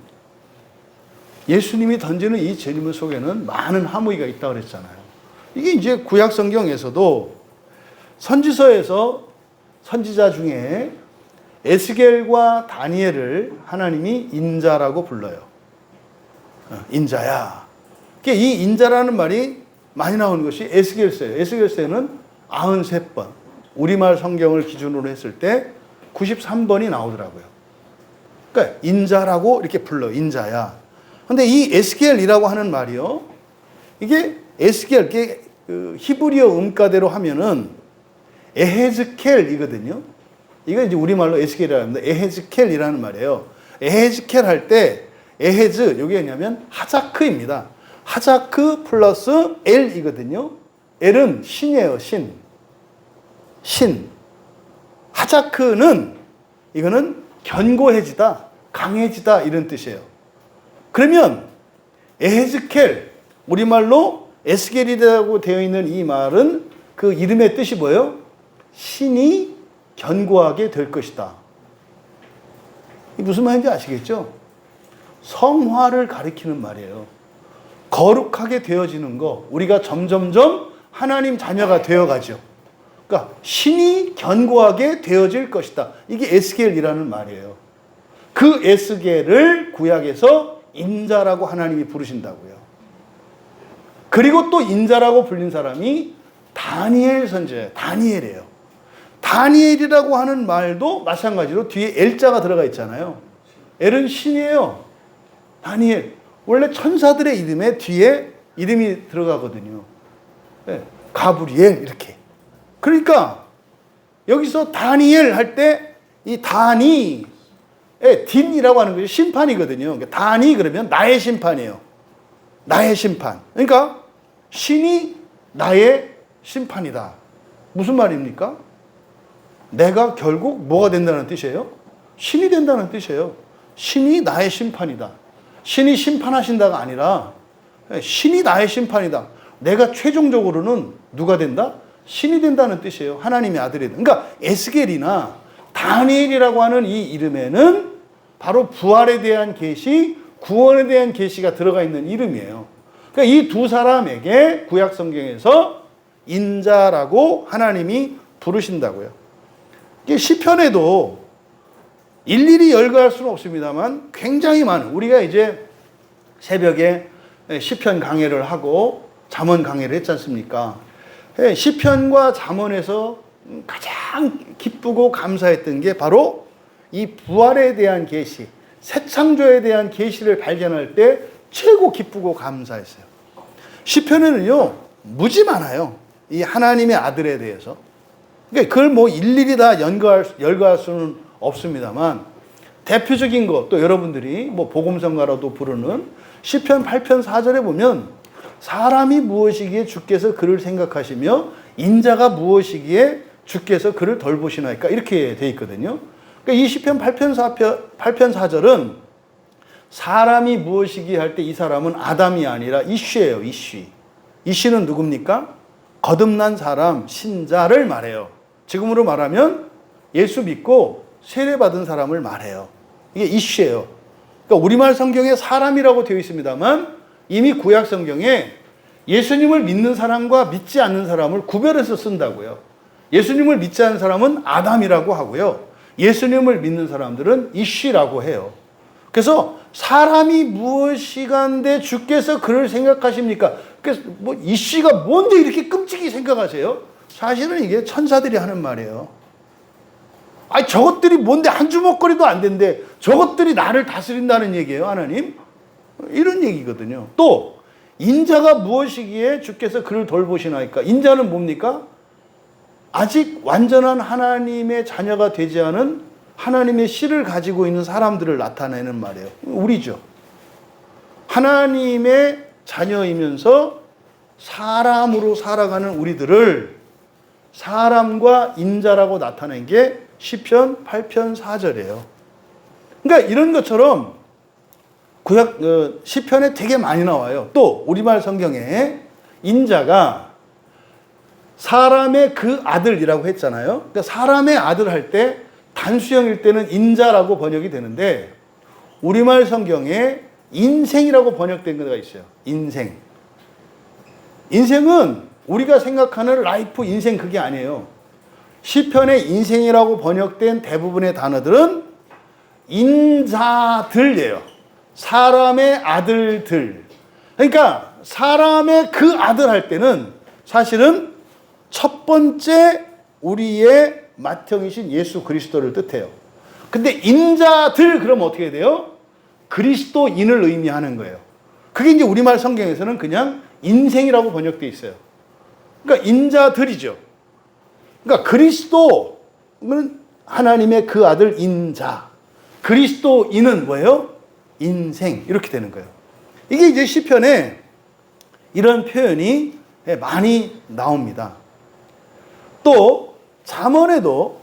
예수님이 던지는 이 질문 속에는 많은 함의가 있다고 그랬잖아요. 이게 이제 구약 성경에서도 선지서에서 선지자 중에 에스겔과 다니엘을 하나님이 인자라고 불러요. 인자야. 이 인자라는 말이 많이 나오는 것이 에스겔서예요. 에스겔서에는 93번. 우리말 성경을 기준으로 했을 때 93번이 나오더라고요. 그러니까 인자라고 이렇게 불러. 인자야. 근데 이 에스겔이라고 하는 말이요. 이게 에스겔, 히브리어 음가대로 하면은 에헤즈켈이거든요. 이거 이제 우리말로 에스겔이라고 합니다. 에헤즈켈이라는 말이에요. 에헤즈켈 할 때 에헤즈, 이게 뭐냐면 하자크입니다. 하자크 플러스 엘이거든요. 엘은 신이에요, 신. 신. 하자크는 이거는 견고해지다, 강해지다 이런 뜻이에요. 그러면 에헤즈켈, 우리말로 에스겔이라고 되어 있는 이 말은 그 이름의 뜻이 뭐예요? 신이 견고하게 될 것이다. 이 무슨 말인지 아시겠죠? 성화를 가리키는 말이에요. 거룩하게 되어지는 거, 우리가 점점점 하나님 자녀가 되어가죠. 그러니까 신이 견고하게 되어질 것이다. 이게 에스겔이라는 말이에요. 그 에스겔을 구약에서 인자라고 하나님이 부르신다고요. 그리고 또 인자라고 불린 사람이 다니엘 선지자예요. 다니엘이에요. 다니엘이라고 하는 말도 마찬가지로 뒤에 엘자가 들어가 있잖아요. 엘은 신이에요. 다니엘. 원래 천사들의 이름에 뒤에 이름이 들어가거든요. 네. 가브리엘 이렇게. 그러니까 여기서 다니엘 할 때 이 다니, 딘이라고 하는 것이 심판이거든요. 그러니까 다니 그러면 나의 심판이에요. 나의 심판. 그러니까 신이 나의 심판이다. 무슨 말입니까? 내가 결국 뭐가 된다는 뜻이에요? 신이 된다는 뜻이에요. 신이 나의 심판이다. 신이 심판하신다가 아니라 신이 나의 심판이다. 내가 최종적으로는 누가 된다? 신이 된다는 뜻이에요. 하나님의 아들이. 그러니까 에스겔이나 다니엘이라고 하는 이 이름에는 바로 부활에 대한 계시, 구원에 대한 계시가 들어가 있는 이름이에요. 그러니까 이 두 사람에게 구약 성경에서 인자라고 하나님이 부르신다고요. 이게 시편에도 일일이 열거할 수는 없습니다만 굉장히 많은, 우리가 이제 새벽에 시편 강해를 하고 잠언 강해를 했지 않습니까? 시편과 잠언에서 가장 기쁘고 감사했던 게 바로 이 부활에 대한 계시, 새 창조에 대한 계시를 발견할 때 최고 기쁘고 감사했어요. 시편에는요 무지 많아요. 이 하나님의 아들에 대해서. 그러니까 그걸 뭐 일일이 다 열거할 수는 없습니다만 대표적인 거, 또 여러분들이 뭐 복음성가라도 부르는 시편 8편 4절에 보면 사람이 무엇이기에 주께서 그를 생각하시며 인자가 무엇이기에 주께서 그를 돌보시나이까, 이렇게 돼 있거든요. 그러니까 이 시편 8편 4절은 사람이 무엇이기에 할 때 이 사람은 아담이 아니라 이쉬예요. 이쉬는 누굽니까? 거듭난 사람, 신자를 말해요. 지금으로 말하면 예수 믿고 세례받은 사람을 말해요. 이게 이쉬예요. 그러니까 우리말 성경에 사람이라고 되어 있습니다만 이미 구약 성경에 예수님을 믿는 사람과 믿지 않는 사람을 구별해서 쓴다고요. 예수님을 믿지 않는 사람은 아담이라고 하고요. 예수님을 믿는 사람들은 이쉬라고 해요. 그래서 사람이 무엇이간데 주께서 그를 생각하십니까? 그래서 뭐 이쉬가 뭔데 이렇게 끔찍이 생각하세요? 사실은 이게 천사들이 하는 말이에요. 아니 저것들이 뭔데 한 주먹거리도 안 된대. 저것들이 나를 다스린다는 얘기예요, 하나님. 이런 얘기거든요. 또 인자가 무엇이기에 주께서 그를 돌보시나이까? 인자는 뭡니까? 아직 완전한 하나님의 자녀가 되지 않은 하나님의 씨를 가지고 있는 사람들을 나타내는 말이에요. 우리죠. 하나님의 자녀이면서 사람으로 살아가는 우리들을 사람과 인자라고 나타낸 게 시편 8편 4절이에요. 그러니까 이런 것처럼 구약 시편에 되게 많이 나와요. 또 우리말 성경에 인자가 사람의 그 아들이라고 했잖아요. 그러니까 사람의 아들 할 때 단수형일 때는 인자라고 번역이 되는데 우리말 성경에 인생이라고 번역된 거가 있어요. 인생. 인생은 우리가 생각하는 라이프 인생 그게 아니에요. 시편의 인생이라고 번역된 대부분의 단어들은 인자들이에요. 사람의 아들들. 그러니까 사람의 그 아들 할 때는 사실은 첫 번째 우리의 맏형이신 예수 그리스도를 뜻해요. 근데 인자들 그러면 어떻게 돼요? 그리스도인을 의미하는 거예요. 그게 이제 우리말 성경에서는 그냥 인생이라고 번역되어 있어요. 그러니까 인자들이죠. 그러니까 그리스도는 하나님의 그 아들 인자. 그리스도인은 뭐예요? 인생. 이렇게 되는 거예요. 이게 이제 시편에 이런 표현이 많이 나옵니다. 또 잠언에도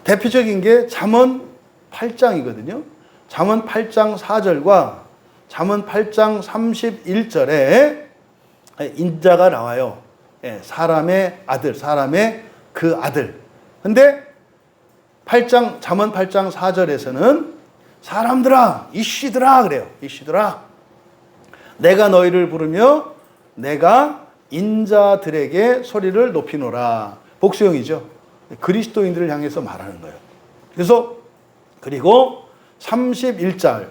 대표적인 게 잠언 8장이거든요. 잠언 8장 4절과 잠언 8장 31절에 인자가 나와요. 사람의 아들, 사람의 그 아들. 근데 잠언 8장 4절에서는 사람들아, 이씨들아 그래요. 이씨들아. 내가 너희를 부르며 내가 인자들에게 소리를 높이노라. 복수형이죠. 그리스도인들을 향해서 말하는 거예요. 그래서 그리고 31절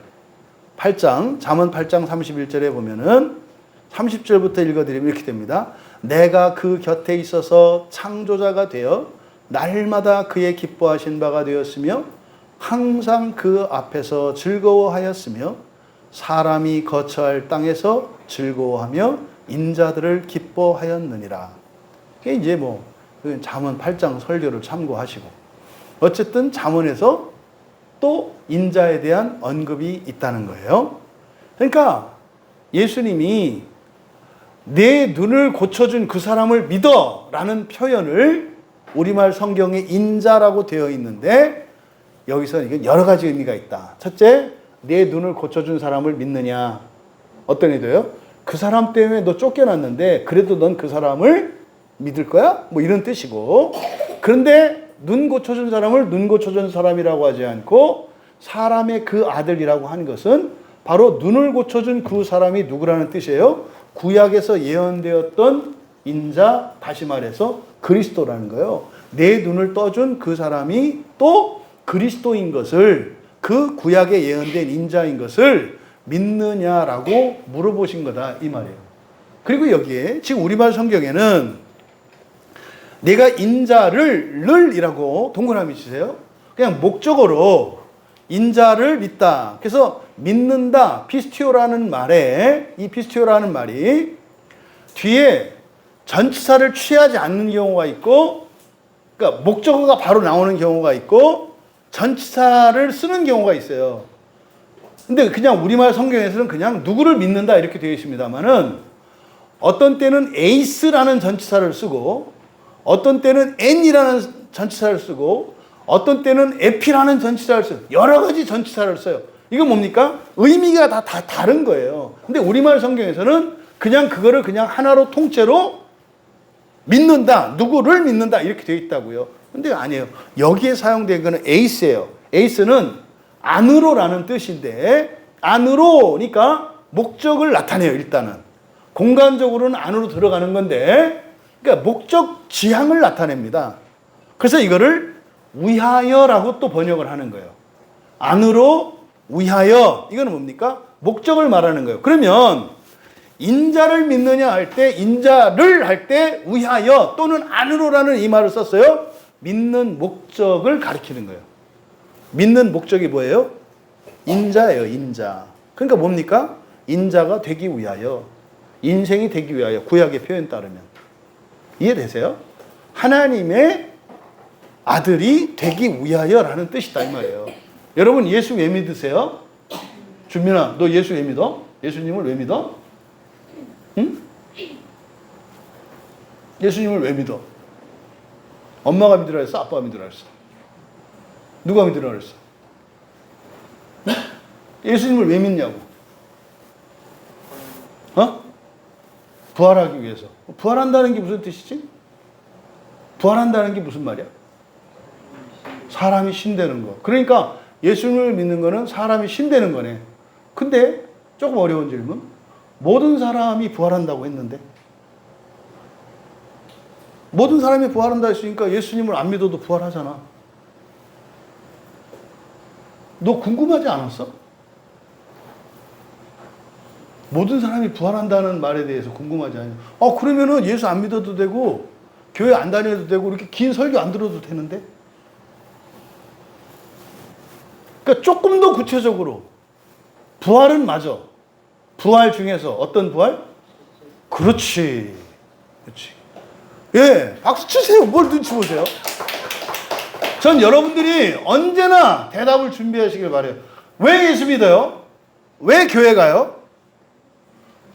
8장 잠언 8장 31절에 보면은 30절부터 읽어드리면 이렇게 됩니다. 내가 그 곁에 있어서 창조자가 되어 날마다 그의 기뻐하신 바가 되었으며 항상 그 앞에서 즐거워하였으며 사람이 거처할 땅에서 즐거워하며 인자들을 기뻐하였느니라. 이게 이제 잠언 8장 설교를 참고하시고 어쨌든 잠언에서 또 인자에 대한 언급이 있다는 거예요. 그러니까 예수님이 내 눈을 고쳐준 그 사람을 믿어 라는 표현을 우리말 성경에 인자라고 되어 있는데 여기서 이건 여러 가지 의미가 있다. 첫째, 내 눈을 고쳐준 사람을 믿느냐. 어떤 의도요? 그 사람 때문에 너 쫓겨났는데 그래도 넌 그 사람을 믿을 거야? 이런 뜻이고. 그런데 눈 고쳐준 사람을 눈 고쳐준 사람이라고 하지 않고 사람의 그 아들이라고 한 것은 바로 눈을 고쳐준 그 사람이 누구라는 뜻이에요? 구약에서 예언되었던 인자, 다시 말해서 그리스도라는 거예요. 내 눈을 떠준 그 사람이 또 그리스도인 것을, 그 구약에 예언된 인자인 것을 믿느냐라고 물어보신 거다 이 말이에요. 그리고 여기에 지금 우리말 성경에는 내가 인자를 이라고 동그라미 치세요. 그냥 목적어로 인자를 믿다. 그래서 믿는다. 피스티오라는 말에, 이 피스티오라는 말이 뒤에 전치사를 취하지 않는 경우가 있고, 그러니까 목적어가 바로 나오는 경우가 있고 전치사를 쓰는 경우가 있어요. 근데 그냥 우리말 성경에서는 그냥 누구를 믿는다 이렇게 되어 있습니다만은 어떤 때는 에이스라는 전치사를 쓰고 어떤 때는 n이라는 전치사를 쓰고 어떤 때는 에피라는 전치사를 써요. 여러 가지 전치사를 써요. 이건 뭡니까? 의미가 다 다른 거예요. 근데 우리말 성경에서는 그냥 그거를 그냥 하나로 통째로 믿는다, 누구를 믿는다 이렇게 되어 있다고요. 근데 아니에요. 여기에 사용된 거는 에이스예요. 에이스는 안으로라는 뜻인데 안으로니까 목적을 나타내요. 일단은 공간적으로는 안으로 들어가는 건데 그러니까 목적 지향을 나타냅니다. 그래서 이거를 위하여라고 또 번역을 하는 거예요. 안으로 위하여. 이거는 뭡니까? 목적을 말하는 거예요. 그러면 인자를 믿느냐 할 때, 인자를 할 때 위하여 또는 안으로라는 이 말을 썼어요. 믿는 목적을 가리키는 거예요. 믿는 목적이 뭐예요? 인자예요, 인자. 그러니까 뭡니까? 인자가 되기 위하여, 인생이 되기 위하여, 구약의 표현 따르면. 이해되세요? 하나님의 아들이 되기 위하여라는 뜻이다 이 말이에요. 여러분 예수 왜 믿으세요? 준민아, 너 예수 왜 믿어? 예수님을 왜 믿어? 응? 예수님을 왜 믿어? 엄마가 믿으라 했어? 아빠가 믿으라 했어? 누가 믿으라 그랬어? 응? 예수님을 왜 믿냐고? 부활하기 위해서. 부활한다는 게 무슨 뜻이지? 부활한다는 게 무슨 말이야? 사람이 신되는 거. 그러니까 예수님을 믿는 거는 사람이 신되는 거네. 근데 조금 어려운 질문. 모든 사람이 부활한다고 했는데 모든 사람이 부활한다 했으니까 예수님을 안 믿어도 부활하잖아. 너 궁금하지 않았어? 모든 사람이 부활한다는 말에 대해서 궁금하지 않냐? 그러면은 예수 안 믿어도 되고 교회 안 다녀도 되고 이렇게 긴 설교 안 들어도 되는데? 그러니까 조금 더 구체적으로 부활은 맞아. 부활 중에서 어떤 부활? 그렇지. 그렇지. 예, 박수 치세요. 뭘 눈치 보세요? 전 여러분들이 언제나 대답을 준비하시길 바라요. 왜 예수 믿어요? 왜 교회 가요?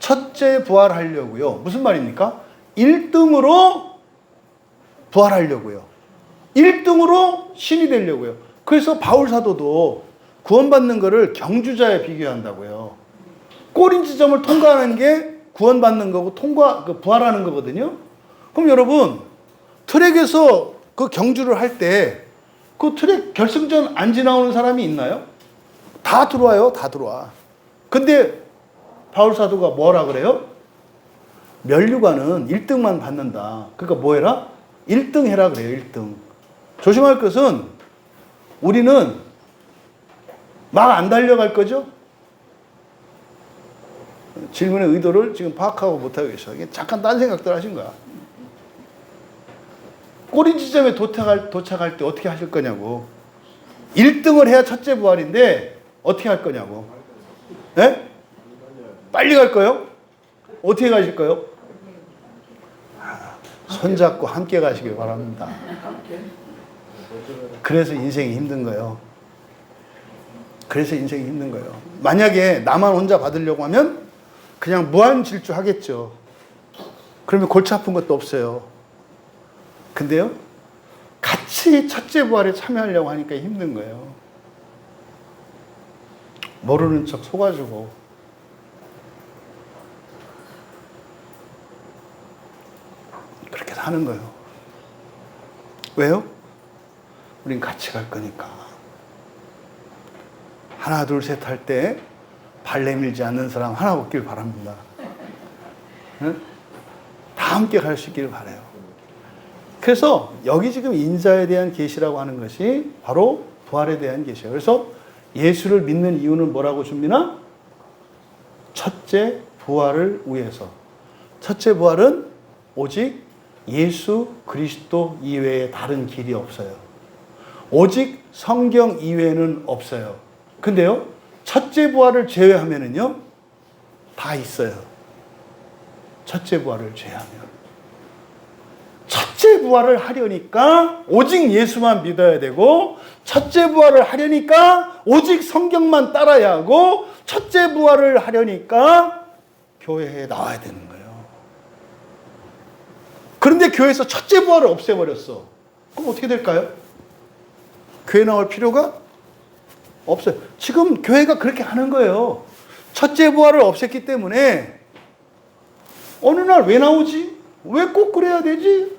첫째 부활하려고요. 무슨 말입니까? 1등으로 부활하려고요. 1등으로 신이 되려고요. 그래서 바울 사도도 구원받는 것을 경주자에 비교한다고요. 꼬린 지점을 통과하는 게 구원받는 거고 부활하는 거거든요. 그럼 여러분 트랙에서 그 경주를 할 때 그 트랙 결승전 안 지나오는 사람이 있나요? 다 들어와요. 다 들어와. 근데 바울 사도가 뭐라 그래요? 면류관은 1등만 받는다. 그러니까 뭐 해라? 1등 해라 그래요. 1등. 조심할 것은 우리는 막 안 달려갈 거죠? 질문의 의도를 지금 파악하고 못하고 계셔. 잠깐 딴 생각들 하신 거야. 꼬리 지점에 도착할 때 어떻게 하실 거냐고. 1등을 해야 첫째 부활인데 어떻게 할 거냐고. 네? 빨리 갈 거요? 어떻게 가실 거요? 손잡고 함께 가시길 바랍니다. 그래서 인생이 힘든 거예요. 그래서 인생이 힘든 거예요. 만약에 나만 혼자 받으려고 하면 그냥 무한질주 하겠죠. 그러면 골치 아픈 것도 없어요. 근데요, 같이 첫째 부활에 참여하려고 하니까 힘든 거예요. 모르는 척 속아주고. 그렇게 사는 거예요. 왜요? 우린 같이 갈 거니까. 하나, 둘, 셋 할 때 발 내밀지 않는 사람 하나 없길 바랍니다. 응? 다 함께 갈 수 있기를 바라요. 그래서 여기 지금 인자에 대한 계시라고 하는 것이 바로 부활에 대한 계시예요. 그래서 예수를 믿는 이유는 뭐라고 줍니다? 첫째 부활을 위해서. 첫째 부활은 오직 예수 그리스도 이외에 다른 길이 없어요. 오직 성경 이외에는 없어요. 근데요, 첫째 부활을 제외하면은요, 다 있어요. 첫째 부활을 제외하면. 첫째 부활을 하려니까 오직 예수만 믿어야 되고, 첫째 부활을 하려니까 오직 성경만 따라야 하고, 첫째 부활을 하려니까 교회에 나와야 되는 거예요. 그런데 교회에서 첫째 부활을 없애버렸어. 그럼 어떻게 될까요? 교회 나올 필요가 없어요. 지금 교회가 그렇게 하는 거예요. 첫째 부활을 없앴기 때문에 어느 날 왜 나오지? 왜 꼭 그래야 되지?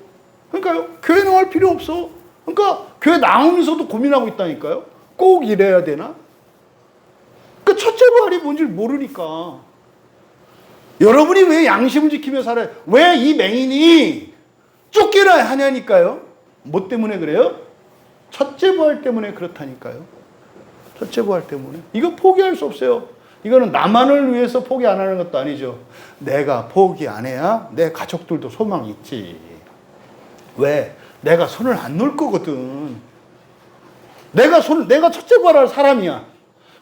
그러니까요, 교회 나올 필요 없어. 그러니까 교회 나오면서도 고민하고 있다니까요. 꼭 이래야 되나? 그 첫째 부활이 뭔지 모르니까. 여러분이 왜 양심을 지키며 살아요? 왜 이 맹인이 쫓겨나야 하냐니까요. 뭐 때문에 그래요? 첫째 부활 때문에 그렇다니까요. 첫째 부활 때문에. 이거 포기할 수 없어요. 이거는 나만을 위해서 포기 안 하는 것도 아니죠. 내가 포기 안 해야 내 가족들도 소망이 있지. 왜? 내가 손을 안 놓을 거거든. 내가 첫째 부활할 사람이야.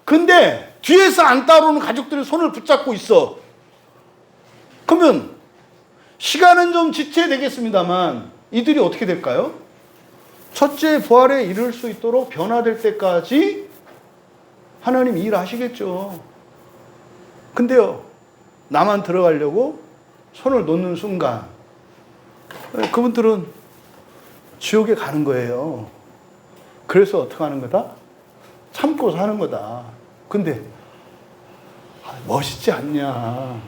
근데 뒤에서 안 따라오는 가족들이 손을 붙잡고 있어. 그러면 시간은 좀 지체되겠습니다만 이들이 어떻게 될까요? 첫째 부활에 이를 수 있도록 변화될 때까지 하나님 일하시겠죠. 근데요, 나만 들어가려고 손을 놓는 순간 그분들은 지옥에 가는 거예요. 그래서 어떻게 하는 거다? 참고 사는 거다. 근데 멋있지 않냐.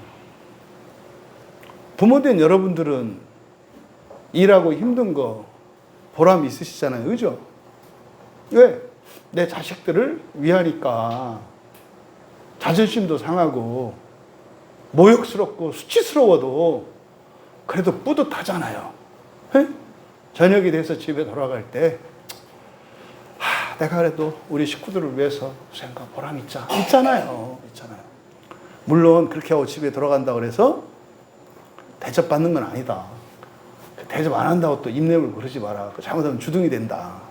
부모된 여러분들은 일하고 힘든 거 보람 있으시잖아요. 그죠? 왜? 내 자식들을 위하니까. 자존심도 상하고 모욕스럽고 수치스러워도 그래도 뿌듯하잖아요. 에? 저녁이 돼서 집에 돌아갈 때 내가 그래도 우리 식구들을 위해서 생각 보람 있잖아요. 물론 그렇게 하고 집에 들어간다 그래서 대접받는 건 아니다. 대접 안 한다고 또 입냄을 그러지 마라. 잘못하면 주둥이 된다.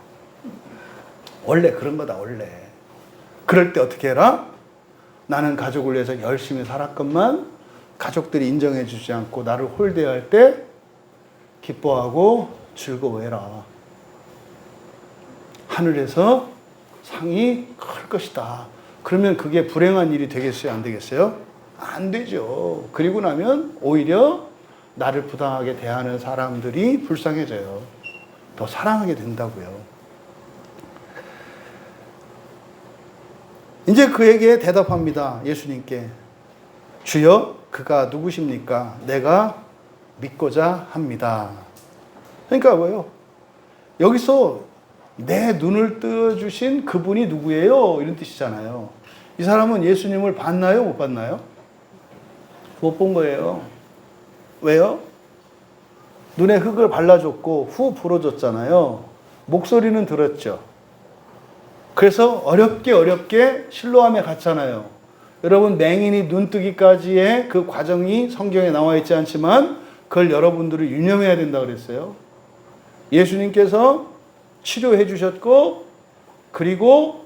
원래 그런 거다, 원래. 그럴 때 어떻게 해라? 나는 가족을 위해서 열심히 살았건만 가족들이 인정해 주지 않고 나를 홀대할 때 기뻐하고 즐거워해라. 하늘에서 상이 클 것이다. 그러면 그게 불행한 일이 되겠어요? 안 되겠어요? 안 되죠. 그리고 나면 오히려 나를 부당하게 대하는 사람들이 불쌍해져요. 더 사랑하게 된다고요. 이제 그에게 대답합니다. 예수님께. 주여, 그가 누구십니까? 내가 믿고자 합니다. 그러니까 뭐예요? 여기서 내 눈을 뜨어주신 그분이 누구예요? 이런 뜻이잖아요. 이 사람은 예수님을 봤나요? 못 봤나요? 못 본 거예요. 왜요? 눈에 흙을 발라줬고 후 불어줬잖아요. 목소리는 들었죠. 그래서 어렵게 실로암에 갔잖아요. 여러분, 맹인이 눈 뜨기까지의 그 과정이 성경에 나와 있지 않지만 그걸 여러분들이 유념해야 된다 그랬어요. 예수님께서 치료해 주셨고, 그리고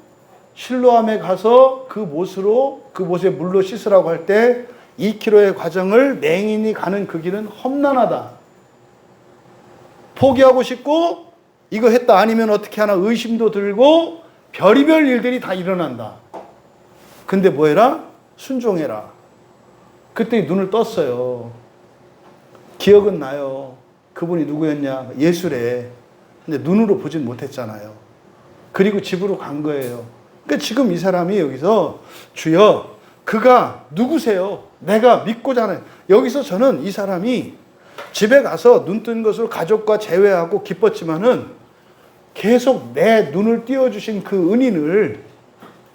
실로암에 가서 그 못에 물로 씻으라고 할 때 2km의 과정을 맹인이 가는 그 길은 험난하다. 포기하고 싶고 이거 했다 아니면 어떻게 하나 의심도 들고 별의별 일들이 다 일어난다. 근데 뭐 해라? 순종해라. 그때 눈을 떴어요. 기억은 나요. 그분이 누구였냐? 예수래. 근데 눈으로 보진 못했잖아요. 그리고 집으로 간 거예요. 그러니까 지금 이 사람이 여기서 주여, 그가 누구세요? 내가 믿고자 하는. 여기서 저는 이 사람이 집에 가서 눈 뜬 것을 가족과 제외하고 기뻤지만은 계속 내 눈을 띄워주신 그 은인을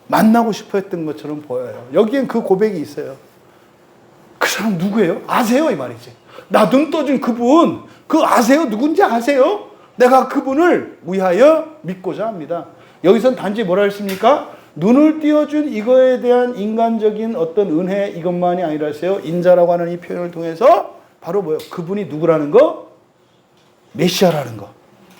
만나고 싶어 했던 것처럼 보여요. 여기엔 그 고백이 있어요. 그 사람 누구예요? 아세요? 이 말이지. 나 눈 떠준 그분, 그 아세요? 누군지 아세요? 내가 그분을 위하여 믿고자 합니다. 여기선 단지 뭐라 했습니까? 눈을 띄워준 이거에 대한 인간적인 어떤 은혜, 이것만이 아니라 했어요. 인자라고 하는 이 표현을 통해서 바로 뭐예요? 그분이 누구라는 거? 메시아라는 거.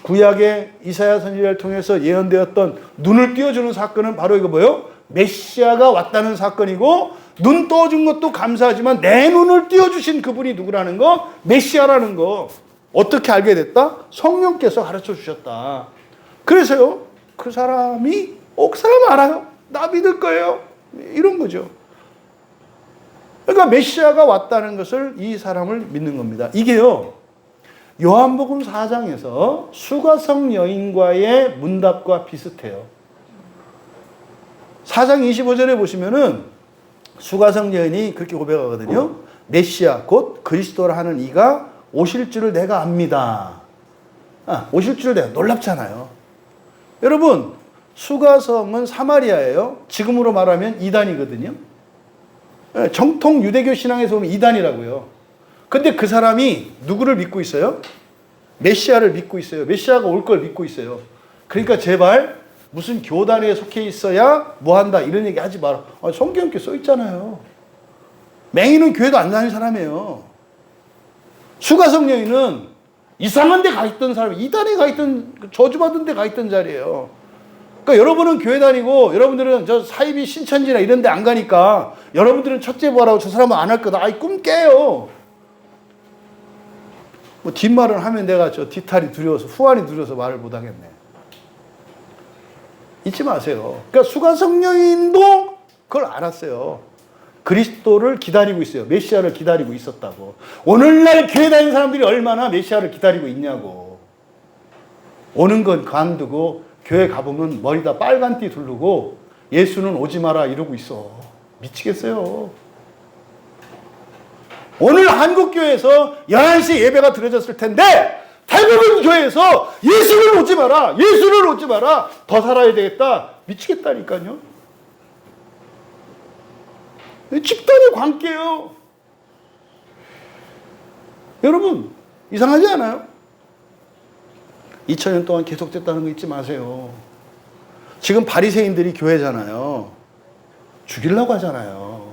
구약의 이사야 선지자를 통해서 예언되었던 눈을 띄워주는 사건은 바로 이거 뭐예요? 메시아가 왔다는 사건이고, 눈 떠준 것도 감사하지만 내 눈을 띄워주신 그분이 누구라는 거? 메시아라는 거. 어떻게 알게 됐다? 성령께서 가르쳐 주셨다. 그래서요, 그 사람이 그 사람 알아요. 나 믿을 거예요. 이런 거죠. 그러니까 메시아가 왔다는 것을 이 사람을 믿는 겁니다. 이게요, 요한복음 4장에서 수가성 여인과의 문답과 비슷해요. 4장 25절에 보시면은 수가성 여인이 그렇게 고백하거든요. 메시아 곧 그리스도라 하는 이가 오실 줄을 내가 압니다. 오실 줄을 내가 놀랍잖아요. 여러분, 수가성은 사마리아예요. 지금으로 말하면 이단이거든요. 정통 유대교 신앙에서 보면 이단이라고요. 근데 그 사람이 누구를 믿고 있어요? 메시아를 믿고 있어요. 메시아가 올 걸 믿고 있어요. 그러니까 제발 무슨 교단에 속해 있어야 뭐 한다 이런 얘기 하지 마라. 성경에 써 있잖아요. 맹인은 교회도 안 다니는 사람이에요. 수가성 여인은 이상한 데 가 있던 사람, 이단에 가 있던, 저주받은 데 가 있던 자리예요. 그러니까 여러분은 교회 다니고 여러분들은 저 사이비 신천지나 이런 데 안 가니까 여러분들은 첫째 보라고 저 사람은 안 할 거다. 꿈 깨요. 뭐 뒷말은 하면 내가 저 뒤탈이 두려워서, 후환이 두려워서 말을 못 하겠네. 잊지 마세요. 그러니까 수가성 여인도 그걸 알았어요. 그리스도를 기다리고 있어요. 메시아를 기다리고 있었다고. 오늘날 교회 다니는 사람들이 얼마나 메시아를 기다리고 있냐고. 오는 건 관두고 교회 가보면 머리 다 빨간띠 두르고 예수는 오지 마라 이러고 있어. 미치겠어요. 오늘 한국교회에서 11시 예배가 드려졌을 텐데 대부분 교회에서 예수를 오지 마라, 예수를 오지 마라, 더 살아야 되겠다. 미치겠다니까요. 집단의 관계요. 여러분, 이상하지 않아요? 2000년 동안 계속됐다는 거 잊지 마세요. 지금 바리새인들이 교회잖아요. 죽이려고 하잖아요.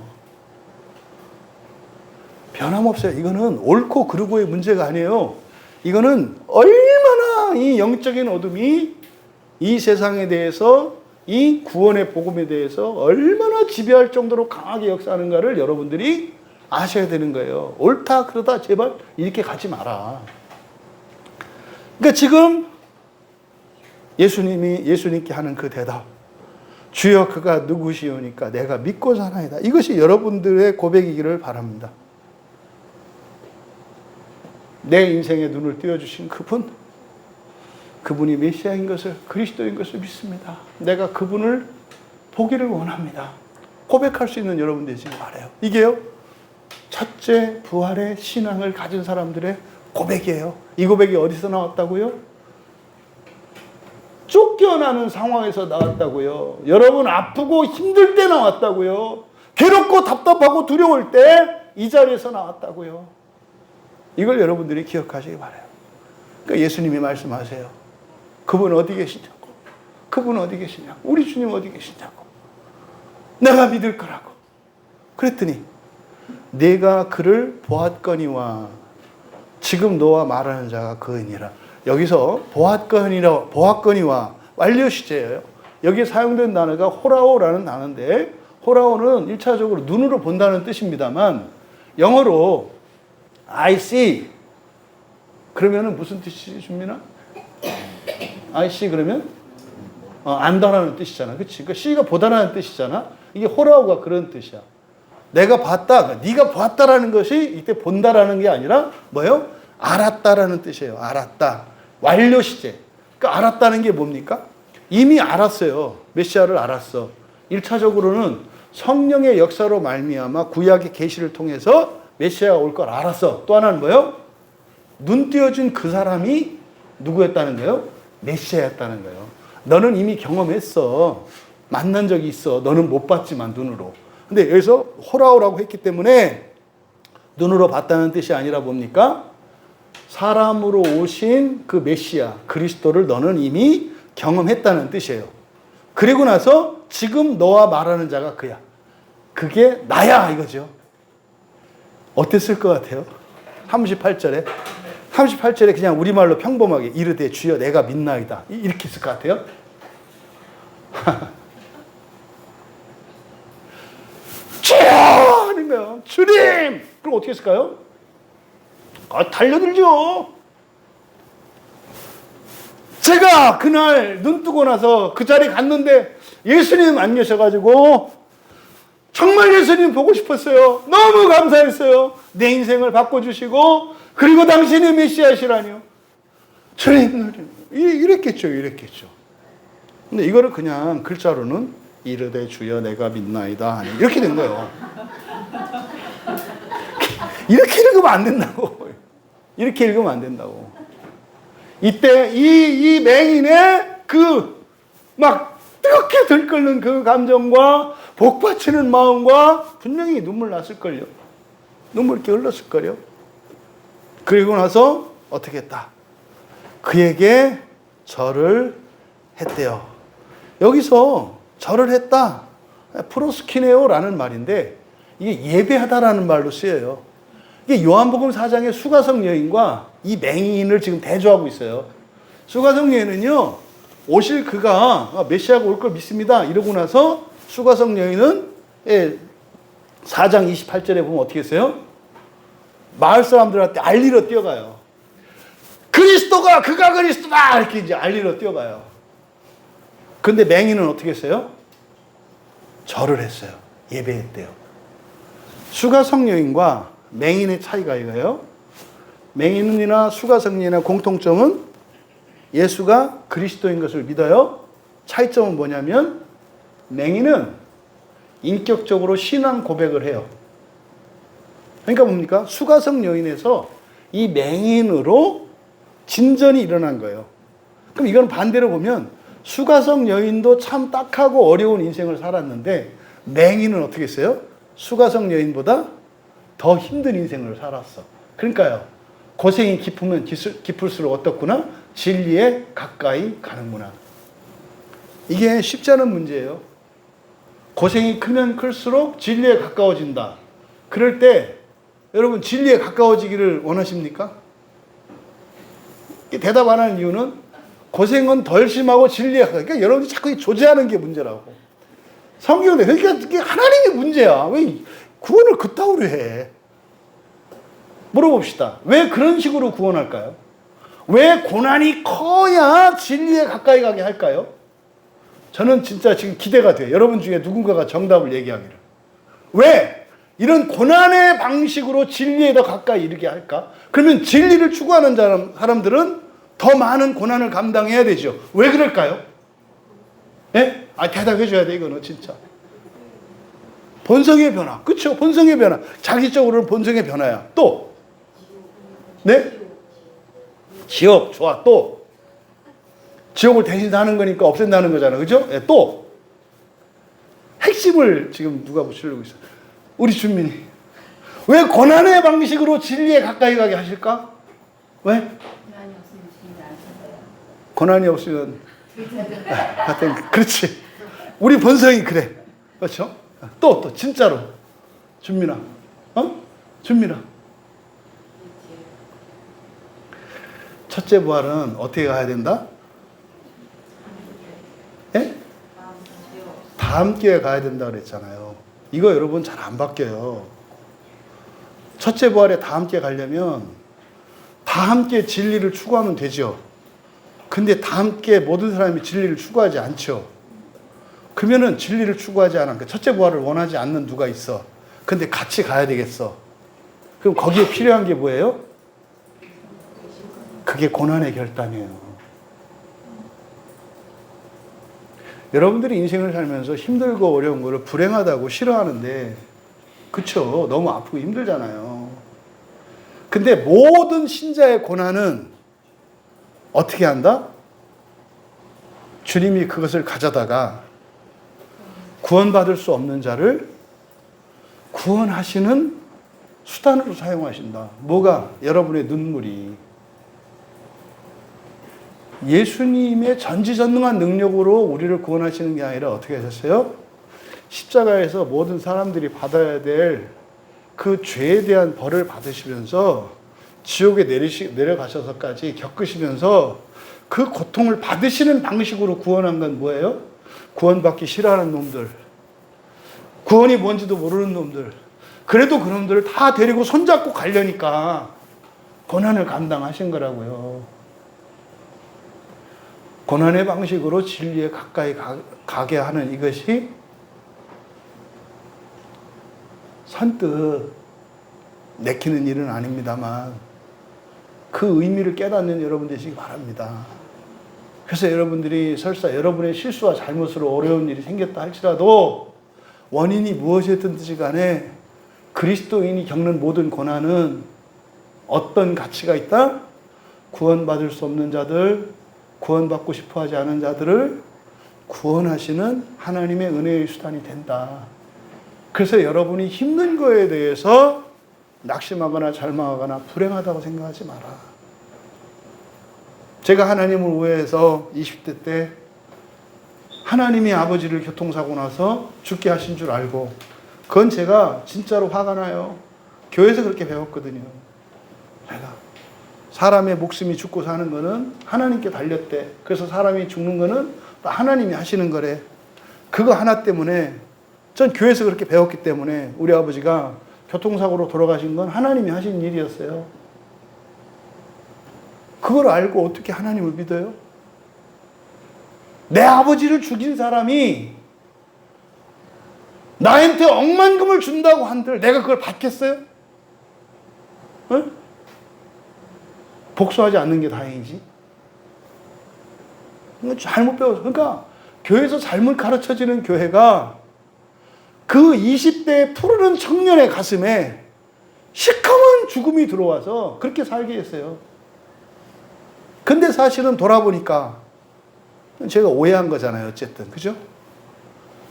변함없어요. 이거는 옳고 그르고의 문제가 아니에요. 이거는 얼마나 이 영적인 어둠이 이 세상에 대해서, 이 구원의 복음에 대해서 얼마나 지배할 정도로 강하게 역사하는가를 여러분들이 아셔야 되는 거예요. 옳다 그러다 제발 이렇게 가지 마라. 그러니까 지금 예수님께 하는 그 대답, 주여 그가 누구시오니까 내가 믿고 사나이다. 이것이 여러분들의 고백이기를 바랍니다. 내 인생에 눈을 띄워주신 그분이 메시아인 것을, 그리스도인 것을 믿습니다. 내가 그분을 보기를 원합니다. 고백할 수 있는 여러분 되시기 바라요. 이게요, 첫째 부활의 신앙을 가진 사람들의 고백이에요. 이 고백이 어디서 나왔다고요? 쫓겨나는 상황에서 나왔다고요. 여러분 아프고 힘들 때 나왔다고요. 괴롭고 답답하고 두려울 때 이 자리에서 나왔다고요. 이걸 여러분들이 기억하시기 바라요. 그러니까 예수님이 말씀하세요. 그분 어디 계시냐고. 그분 어디 계시냐고. 우리 주님 어디 계시냐고. 내가 믿을 거라고. 그랬더니 내가 그를 보았거니와 지금 너와 말하는 자가 그이니라. 여기서 보았거니와 완료 시제예요. 여기에 사용된 단어가 호라오라는 단어인데, 호라오는 1차적으로 눈으로 본다는 뜻입니다만, 영어로 I see 그러면은 무슨 뜻이 줍니까? I see 그러면 안다라는 뜻이잖아. 그렇지? 그러니까 C가 보다라는 뜻이잖아. 이게 호라오가 그런 뜻이야. 내가 봤다, 네가 봤다라는 것이 이때 본다라는 게 아니라 뭐예요? 알았다라는 뜻이에요. 알았다. 완료 시제. 그러니까 알았다는 게 뭡니까? 이미 알았어요. 메시아를 알았어. 1차적으로는 성령의 역사로 말미암아 구약의 계시를 통해서 메시아가 올 걸 알았어. 또 하나는 뭐예요? 눈 띄어준 그 사람이 누구였다는 거예요? 메시아였다는 거예요. 너는 이미 경험했어. 만난 적이 있어. 너는 못 봤지만 눈으로. 근데 여기서 호라오라고 했기 때문에 눈으로 봤다는 뜻이 아니라 뭡니까? 사람으로 오신 그 메시아, 그리스도를 너는 이미 경험했다는 뜻이에요. 그리고 나서 지금 너와 말하는 자가 그야. 그게 나야 이거죠. 어땠을 것 같아요? 38절에 그냥 우리말로 평범하게 이르되 주여 내가 믿나이다. 이렇게 했을 것 같아요? 주여! 하는 거예요. 주님! 그럼 어떻게 했을까요? 달려들죠. 제가 그날 눈 뜨고 나서 그 자리에 갔는데 예수님 안 계셔가지고 정말 예수님 보고 싶었어요. 너무 감사했어요. 내 인생을 바꿔주시고 그리고 당신이 메시아시라니요. 주님, 이랬겠죠. 근데 이거를 그냥 글자로는 이르되 주여 내가 믿나이다 이렇게 된 거예요. 이렇게 읽으면 안 된다고. 이렇게 읽으면 안 된다고. 이때 이 맹인의 그 막 뜨겁게 들끓는 그 감정과 복받치는 마음과 분명히 눈물 났을걸요. 눈물 이렇게 흘렀을걸요. 그리고 나서 어떻게 했다? 그에게 절을 했대요. 여기서 절을 했다. 프로스키네오라는 말인데 이게 예배하다라는 말로 쓰여요. 이게 요한복음 4장의 수가성 여인과 이 맹인을 지금 대조하고 있어요. 수가성 여인은요, 오실 그가 메시아가 올 걸 믿습니다. 이러고 나서 수가성 여인은 4장 28절에 보면 어떻게 했어요? 마을 사람들한테 알리러 뛰어가요. 그가 그리스도다! 이렇게 이제 알리러 뛰어가요. 근데 맹인은 어떻게 했어요? 절을 했어요. 예배했대요. 수가성 여인과 맹인의 차이가 이거예요. 맹인이나 수가성인의 공통점은 예수가 그리스도인 것을 믿어요. 차이점은 뭐냐면 맹인은 인격적으로 신앙 고백을 해요. 그러니까 뭡니까? 수가성 여인에서 이 맹인으로 진전이 일어난 거예요. 그럼 이건 반대로 보면 수가성 여인도 참 딱하고 어려운 인생을 살았는데 맹인은 어떻게 했어요? 수가성 여인보다 더 힘든 인생을 살았어. 그러니까요. 고생이 깊으면 깊을수록 어떻구나? 진리에 가까이 가는구나. 이게 쉽지 않은 문제예요. 고생이 크면 클수록 진리에 가까워진다. 그럴 때 여러분 진리에 가까워지기를 원하십니까? 대답 안 하는 이유는 고생은 덜 심하고 진리에 가까워. 그러니까 여러분이 자꾸 조제하는 게 문제라고. 성경에 그러니까 이게 하나님의 문제야. 왜 구원을 그따위로 해? 물어봅시다. 왜 그런 식으로 구원할까요? 왜 고난이 커야 진리에 가까이 가게 할까요? 저는 진짜 지금 기대가 돼요. 여러분 중에 누군가가 정답을 얘기하기를. 왜 이런 고난의 방식으로 진리에 더 가까이 이르게 할까? 그러면 진리를 추구하는 사람들은 더 많은 고난을 감당해야 되죠. 왜 그럴까요? 예? 대답해 줘야 돼, 이거는 진짜. 본성의 변화. 그렇죠? 본성의 변화. 자기적으로는 본성의 변화야. 또 네? 지옥. 좋아. 또 지옥을 대신 사는 거니까 없앤다는 거잖아. 그죠? 예, 또 핵심을 지금 누가 붙이려고 있어? 우리 주민이. 왜 고난의 방식으로 진리에 가까이 가게 하실까? 왜? 고난이 없으면 진리 안 찾아요. 고난이 없으면 하여튼 그렇지. 우리 본성이 그래. 그렇죠? 또 진짜로 준민아. 준민아. 첫째 부활은 어떻게 가야 된다? 예? 다음 기회에 가야 된다 그랬잖아요. 이거 여러분 잘 안 바뀌어요. 첫째 부활에 다 함께 가려면 다 함께 진리를 추구하면 되죠. 근데 다 함께 모든 사람이 진리를 추구하지 않죠. 그러면은 진리를 추구하지 않으니까 첫째 부활을 원하지 않는 누가 있어. 근데 같이 가야 되겠어. 그럼 거기에 필요한 게 뭐예요? 그게 고난의 결단이에요. 여러분들이 인생을 살면서 힘들고 어려운 거를 불행하다고 싫어하는데, 그쵸? 너무 아프고 힘들잖아요. 근데 모든 신자의 고난은 어떻게 한다? 주님이 그것을 가져다가 구원받을 수 없는 자를 구원하시는 수단으로 사용하신다. 뭐가? 여러분의 눈물이. 예수님의 전지전능한 능력으로 우리를 구원하시는 게 아니라 어떻게 하셨어요? 십자가에서 모든 사람들이 받아야 될 그 죄에 대한 벌을 받으시면서 지옥에 내려가셔서까지 겪으시면서 그 고통을 받으시는 방식으로 구원한 건 뭐예요? 구원받기 싫어하는 놈들, 구원이 뭔지도 모르는 놈들, 그래도 그 놈들을 다 데리고 손잡고 가려니까 고난을 감당하신 거라고요. 고난의 방식으로 진리에 가까이 가게 하는 이것이 선뜻 내키는 일은 아닙니다만 그 의미를 깨닫는 여러분 되시기 바랍니다. 그래서 여러분들이 설사 여러분의 실수와 잘못으로 어려운 일이 생겼다 할지라도 원인이 무엇이든지 간에 그리스도인이 겪는 모든 고난은 어떤 가치가 있다? 구원받을 수 없는 자들, 구원받고 싶어 하지 않은 자들을 구원하시는 하나님의 은혜의 수단이 된다. 그래서 여러분이 힘든 거에 대해서 낙심하거나 절망하거나 불행하다고 생각하지 마라. 제가 하나님을 오해해서 20대 때 하나님이 아버지를 교통사고 나서 죽게 하신 줄 알고, 그건 제가 진짜로 화가 나요. 교회에서 그렇게 배웠거든요. 제가 사람의 목숨이 죽고 사는 거는 하나님께 달렸대. 그래서 사람이 죽는 거는 하나님이 하시는 거래. 그거 하나 때문에 전 교회에서 그렇게 배웠기 때문에 우리 아버지가 교통사고로 돌아가신 건 하나님이 하신 일이었어요. 그걸 알고 어떻게 하나님을 믿어요? 내 아버지를 죽인 사람이 나한테 억만금을 준다고 한들 내가 그걸 받겠어요? 응? 복수하지 않는 게 다행이지. 잘못 배워서. 그러니까 교회에서 잘못 가르쳐지는 교회가 그 20대의 푸르른 청년의 가슴에 시커먼 죽음이 들어와서 그렇게 살게 했어요. 근데 사실은 돌아보니까 제가 오해한 거잖아요. 어쨌든. 그죠?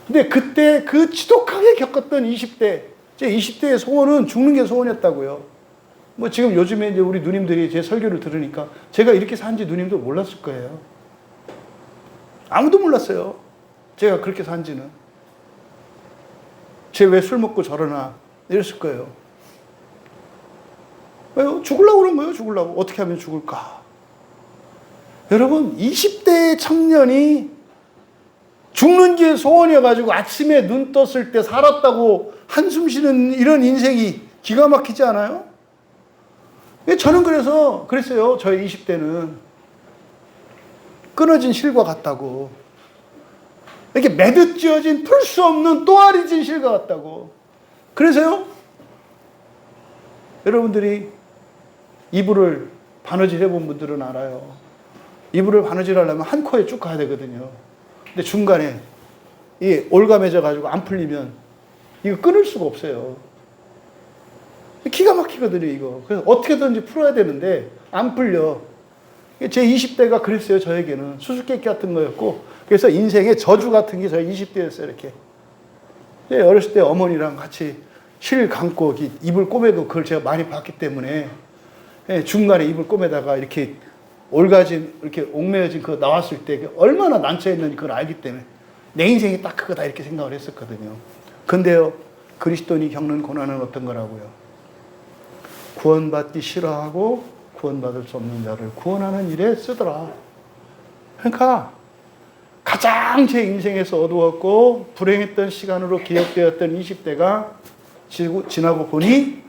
근데 그때 그 지독하게 겪었던 20대, 제 20대의 소원은 죽는 게 소원이었다고요. 뭐 지금 요즘에 이제 우리 누님들이 제 설교를 들으니까 제가 이렇게 산지 누님도 몰랐을 거예요. 아무도 몰랐어요. 제가 그렇게 산지는. 쟤 왜 술 먹고 저러나 이랬을 거예요. 왜요? 죽으려고 그런 거예요. 죽으려고. 어떻게 하면 죽을까? 여러분 20대 청년이 죽는 게 소원이어가지고 아침에 눈 떴을 때 살았다고 한숨 쉬는 이런 인생이 기가 막히지 않아요? 저는 그랬어요. 저의 20대는 끊어진 실과 같다고. 이렇게 매듭 지어진 풀 수 없는 또아리진 실과 같다고. 그래서요, 여러분들이 이불을 바느질 해본 분들은 알아요. 이불을 바느질 하려면 한 코에 쭉 가야 되거든요. 근데 중간에 이 올가매져가지고 안 풀리면 이거 끊을 수가 없어요. 기가 막히거든요, 이거. 그래서 어떻게든지 풀어야 되는데 안 풀려. 제 20대가 그랬어요, 저에게는. 수수께끼 같은 거였고. 그래서 인생의 저주 같은 게 저희 20대였어요, 이렇게. 어렸을 때 어머니랑 같이 실 감고 입을 꼬매고 그걸 제가 많이 봤기 때문에 중간에 입을 꼬매다가 이렇게 올가진, 이렇게 옥매어진 그거 나왔을 때 얼마나 난처했는지 그걸 알기 때문에 내 인생이 딱 그거다 이렇게 생각을 했었거든요. 근데요, 그리스도인이 겪는 고난은 어떤 거라고요? 구원받기 싫어하고 구원받을 수 없는 자를 구원하는 일에 쓰더라. 그러니까 가장 제 인생에서 어두웠고 불행했던 시간으로 기억되었던 20대가 지나고 보니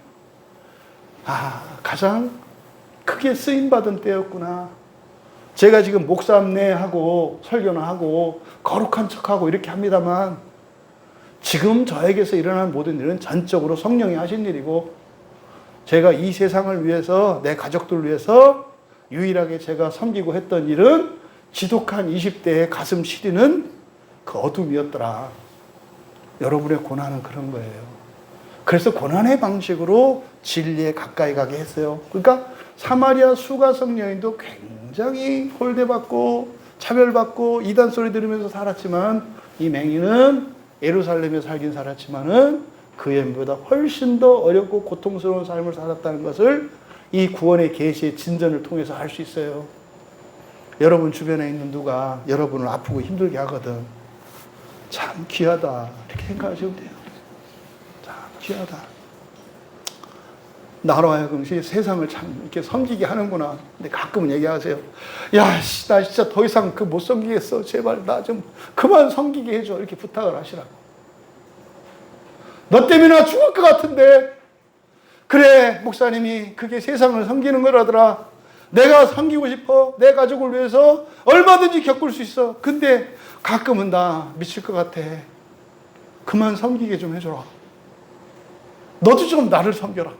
가장 크게 쓰임받은 때였구나. 제가 지금 목사 안내하고 설교나 하고 거룩한 척하고 이렇게 합니다만 지금 저에게서 일어난 모든 일은 전적으로 성령이 하신 일이고 제가 이 세상을 위해서 내 가족들을 위해서 유일하게 제가 섬기고 했던 일은 지독한 20대의 가슴 시리는 그 어둠이었더라. 여러분의 고난은 그런 거예요. 그래서 고난의 방식으로 진리에 가까이 가게 했어요. 그러니까 사마리아 수가성 여인도 굉장히 홀대받고 차별받고 이단 소리 들으면서 살았지만 이 맹인은 예루살렘에 살긴 살았지만은 그 여인보다 훨씬 더 어렵고 고통스러운 삶을 살았다는 것을 이 구원의 계시의 진전을 통해서 알 수 있어요. 여러분 주변에 있는 누가 여러분을 아프고 힘들게 하거든. 참 귀하다 이렇게 생각하시면 돼요. 참 귀하다. 나로 하여금 세상을 참 이렇게 섬기게 하는구나. 근데 가끔은 얘기하세요. 야, 나 진짜 더 이상 못 섬기겠어. 제발 나 좀 그만 섬기게 해줘. 이렇게 부탁을 하시라고. 너 때문에 나 죽을 것 같은데. 그래, 목사님이 그게 세상을 섬기는 거라더라. 내가 섬기고 싶어. 내 가족을 위해서 얼마든지 겪을 수 있어. 근데 가끔은 나 미칠 것 같아. 그만 섬기게 좀 해줘라. 너도 좀 나를 섬겨라.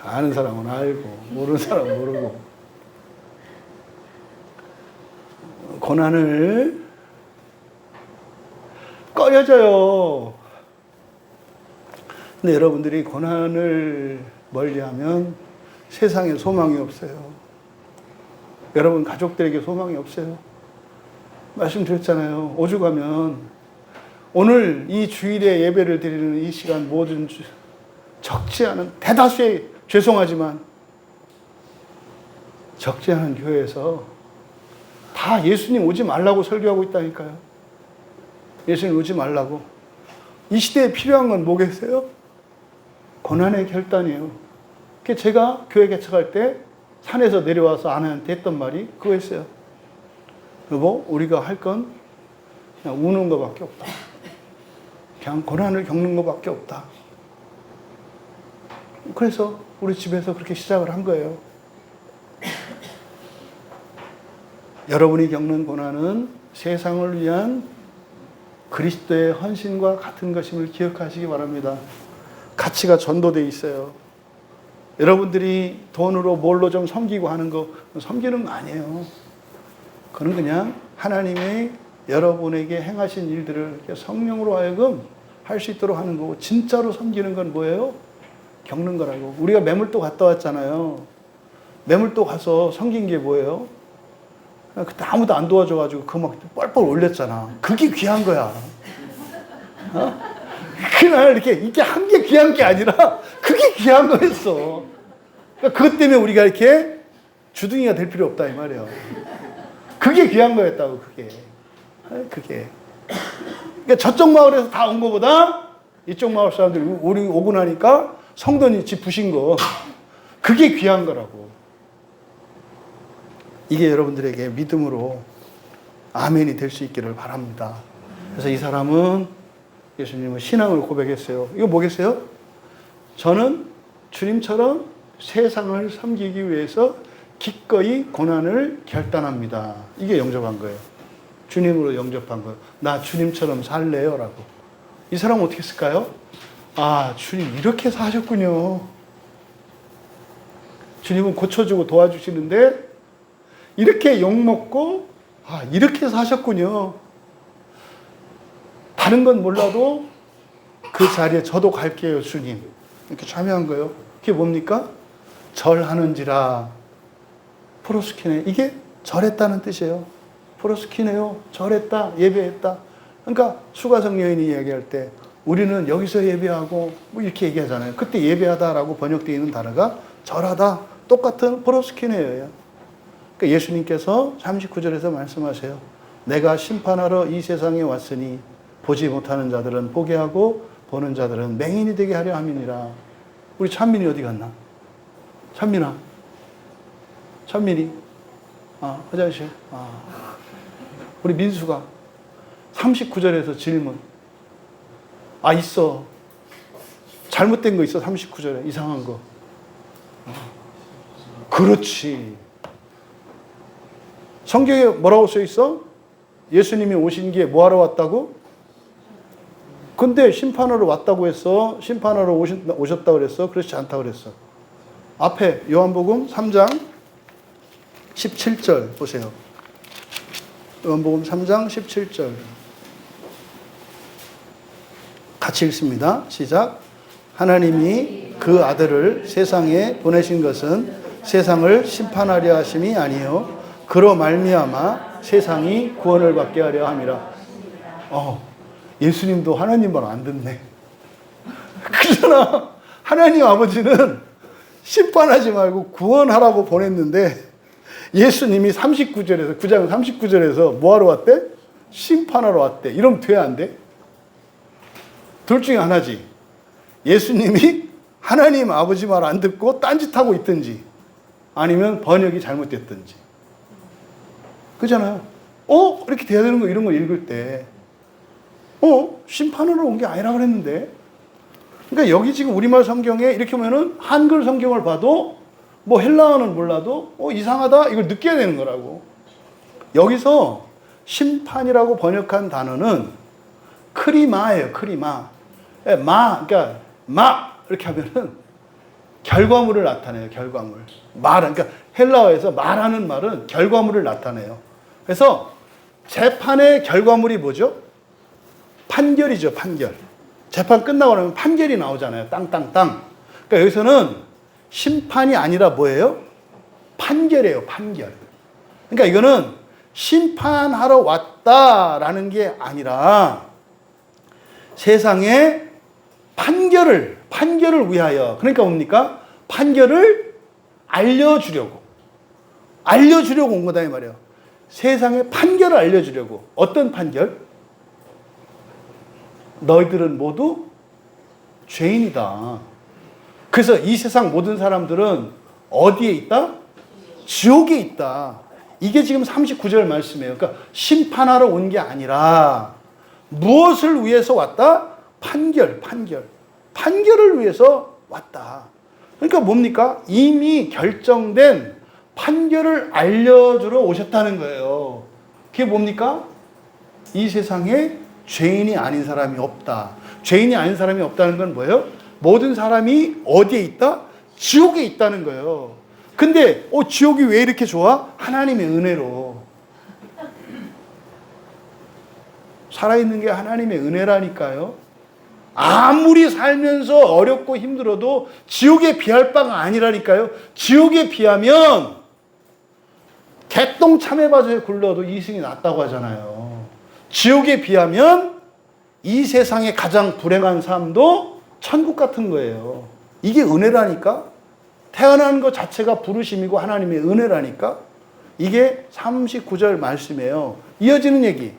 아는 사람은 알고 모르는 사람은 모르고. 고난을 꺼려져요. 근데 여러분들이 고난을 멀리하면 세상에 소망이 없어요. 여러분 가족들에게 소망이 없어요. 말씀드렸잖아요. 오죽하면 오늘 이 주일에 예배를 드리는 이 시간 모든 적지 않은 대다수의 죄송하지만 적지 않은 교회에서 다 예수님 오지 말라고 설교하고 있다니까요. 예수님 오지 말라고. 이 시대에 필요한 건 뭐겠어요? 고난의 결단이에요. 제가 교회 개척할 때 산에서 내려와서 아내한테 했던 말이 그거였어요. 여보, 우리가 할 건 그냥 우는 것밖에 없다. 그냥 고난을 겪는 것밖에 없다. 그래서 우리 집에서 그렇게 시작을 한 거예요. 여러분이 겪는 고난은 세상을 위한 그리스도의 헌신과 같은 것임을 기억하시기 바랍니다. 가치가 전도되어 있어요. 여러분들이 돈으로 뭘로 좀 섬기고 하는 거 섬기는 거 아니에요. 그건 그냥 하나님의 여러분에게 행하신 일들을 성령으로 하여금 할 수 있도록 하는 거고, 진짜로 섬기는 건 뭐예요? 겪는 거라고. 우리가 매물도 갔다 왔잖아요. 매물도 가서 섬긴 게 뭐예요? 그때 아무도 안 도와줘가지고 그 막 뻘뻘 올렸잖아. 그게 귀한 거야. 어? 그날 이게 한 게 귀한 게 아니라 그게 귀한 거였어. 그러니까 그것 때문에 우리가 이렇게 주둥이가 될 필요 없다 이 말이에요. 그게 귀한 거였다고 그게. 그러니까 저쪽 마을에서 다 온 거보다 이쪽 마을 사람들이 우리 오고 나니까 성도님 집 부신 거 그게 귀한 거라고. 이게 여러분들에게 믿음으로 아멘이 될 수 있기를 바랍니다. 그래서 이 사람은 예수님은 신앙을 고백했어요. 이거 뭐겠어요? 저는 주님처럼 세상을 섬기기 위해서 기꺼이 고난을 결단합니다. 이게 영접한 거예요. 주님으로 영접한 거예요. 나 주님처럼 살래요 라고. 이 사람은 어떻게 했을까요? 아, 주님 이렇게 사셨군요. 주님은 고쳐주고 도와주시는데 이렇게 욕먹고 아, 이렇게 사셨군요. 다른 건 몰라도 그 자리에 저도 갈게요 주님. 이렇게 참여한 거예요. 그게 뭡니까? 절하는지라 프로스키네. 이게 절했다는 뜻이에요. 프로스키네요. 절했다, 예배했다. 그러니까 수가성 여인이 이야기할 때 우리는 여기서 예배하고 뭐 이렇게 얘기하잖아요. 그때 예배하다라고 번역되어 있는 단어가 절하다, 똑같은 프로스키네예요. 그러니까 예수님께서 39절에서 말씀하세요. 내가 심판하러 이 세상에 왔으니 보지 못하는 자들은 보게 하고 보는 자들은 맹인이 되게 하려 함이니라. 우리 찬민이 어디 갔나? 찬민아. 찬민이. 아, 화장실. 아. 우리 민수가 39절에서 질문. 아, 있어. 잘못된 거 있어. 39절에. 이상한 거. 그렇지. 성경에 뭐라고 써 있어? 예수님이 오신 게 뭐하러 왔다고? 근데 심판하러 왔다고 했어? 심판하러 오셨다고 그랬어? 그렇지 않다고 그랬어. 앞에 요한복음 3장 17절 보세요. 요한복음 3장 17절. 같이 읽습니다. 시작. 하나님이 그 아들을 세상에 보내신 것은 세상을 심판하려 하심이 아니요 그로 말미암아 세상이 구원을 받게 하려 함이라. 예수님도 하나님 말 안 듣네. 그러잖아. 하나님 아버지는 심판하지 말고 구원하라고 보냈는데 예수님이 39절에서 9장 39절에서 뭐하러 왔대? 심판하러 왔대. 이러면 돼, 안 돼? 둘 중에 하나지. 예수님이 하나님 아버지 말 안 듣고 딴짓하고 있든지 아니면 번역이 잘못됐든지. 그잖아요. 이렇게 돼야 되는 거 이런 거 읽을 때 심판하러 온 게 아니라 그랬는데. 그러니까 여기 지금 우리말 성경에 이렇게 보면은 한글 성경을 봐도 뭐 헬라어는 몰라도 이상하다 이걸 느껴야 되는 거라고. 여기서 심판이라고 번역한 단어는 크리마예요. 크리마. 그러니까 마 이렇게 하면은 결과물을 나타내요. 결과물. 그러니까 헬라어에서 말하는 말은 결과물을 나타내요. 그래서 재판의 결과물이 뭐죠? 판결이죠. 판결. 재판 끝나고 나면 판결이 나오잖아요. 땅땅땅. 그러니까 여기서는 심판이 아니라 뭐예요? 판결이에요. 판결. 그러니까 이거는 심판하러 왔다라는 게 아니라 세상에 판결을 위하여. 그러니까 뭡니까? 판결을 알려주려고 온 거다 이 말이에요. 세상에 판결을 알려주려고. 어떤 판결? 너희들은 모두 죄인이다. 그래서 이 세상 모든 사람들은 어디에 있다? 지옥에 있다. 이게 지금 39절 말씀이에요. 그러니까 심판하러 온 게 아니라 무엇을 위해서 왔다? 판결을 위해서 왔다. 그러니까 뭡니까? 이미 결정된 판결을 알려주러 오셨다는 거예요. 그게 뭡니까? 이 세상에 죄인이 아닌 사람이 없다. 죄인이 아닌 사람이 없다는 건 뭐예요? 모든 사람이 어디에 있다? 지옥에 있다는 거예요. 근데 지옥이 왜 이렇게 좋아? 하나님의 은혜로. 살아있는 게 하나님의 은혜라니까요. 아무리 살면서 어렵고 힘들어도 지옥에 비할 바가 아니라니까요. 지옥에 비하면 개똥 참외밭에 굴러도 이승이 낫다고 하잖아요. 지옥에 비하면 이 세상의 가장 불행한 삶도 천국 같은 거예요. 이게 은혜라니까? 태어난 것 자체가 부르심이고 하나님의 은혜라니까? 이게 39절 말씀이에요. 이어지는 얘기.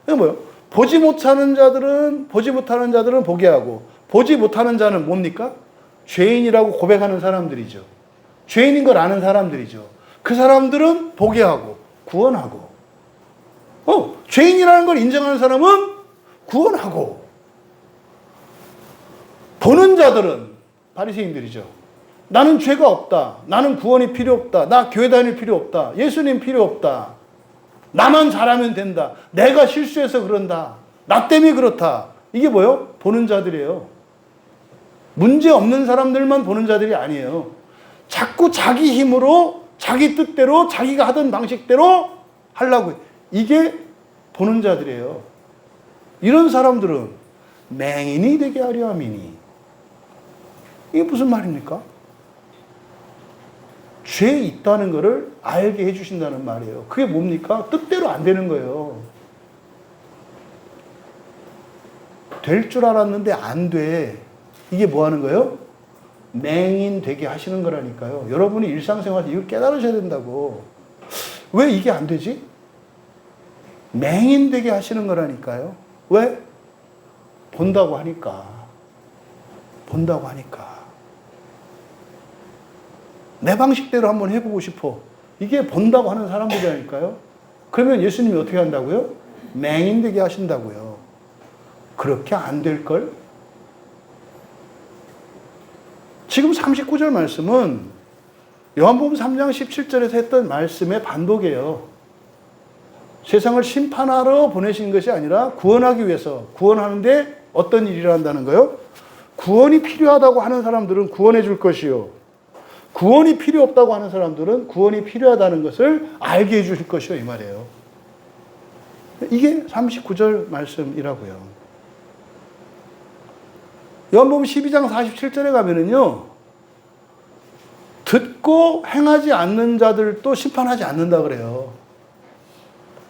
이게 뭐예요? 보지 못하는 자들은 보게 하고, 보지 못하는 자는 뭡니까? 죄인이라고 고백하는 사람들이죠. 죄인인 걸 아는 사람들이죠. 그 사람들은 보게 하고, 구원하고. 죄인이라는 걸 인정하는 사람은 구원하고. 보는 자들은 바리새인들이죠. 나는 죄가 없다. 나는 구원이 필요 없다. 나 교회 다닐 필요 없다. 예수님 필요 없다. 나만 잘하면 된다. 내가 실수해서 그런다. 나 때문에 그렇다. 이게 뭐예요? 보는 자들이에요. 문제 없는 사람들만 보는 자들이 아니에요. 자꾸 자기 힘으로, 자기 뜻대로, 자기가 하던 방식대로 하려고 해요. 이게 보는 자들이에요. 이런 사람들은 맹인이 되게 하려 함이니. 이게 무슨 말입니까? 죄 있다는 것을 알게 해주신다는 말이에요. 그게 뭡니까? 뜻대로 안 되는 거예요. 될 줄 알았는데 안 돼. 이게 뭐 하는 거예요? 맹인 되게 하시는 거라니까요. 여러분이 일상생활에서 이걸 깨달으셔야 된다고. 왜 이게 안 되지? 맹인 되게 하시는 거라니까요. 왜? 본다고 하니까. 본다고 하니까. 내 방식대로 한번 해보고 싶어. 이게 본다고 하는 사람들이라니까요. 그러면 예수님이 어떻게 한다고요? 맹인 되게 하신다고요. 그렇게 안 될걸? 지금 39절 말씀은 요한복음 3장 17절에서 했던 말씀의 반복이에요. 세상을 심판하러 보내신 것이 아니라 구원하기 위해서, 구원하는데 어떤 일을 한다는 거요? 구원이 필요하다고 하는 사람들은 구원해 줄 것이요. 구원이 필요 없다고 하는 사람들은 구원이 필요하다는 것을 알게 해 주실 것이요. 이 말이에요. 이게 39절 말씀이라고요. 요한복음 12장 47절에 가면은요, 듣고 행하지 않는 자들도 심판하지 않는다 그래요.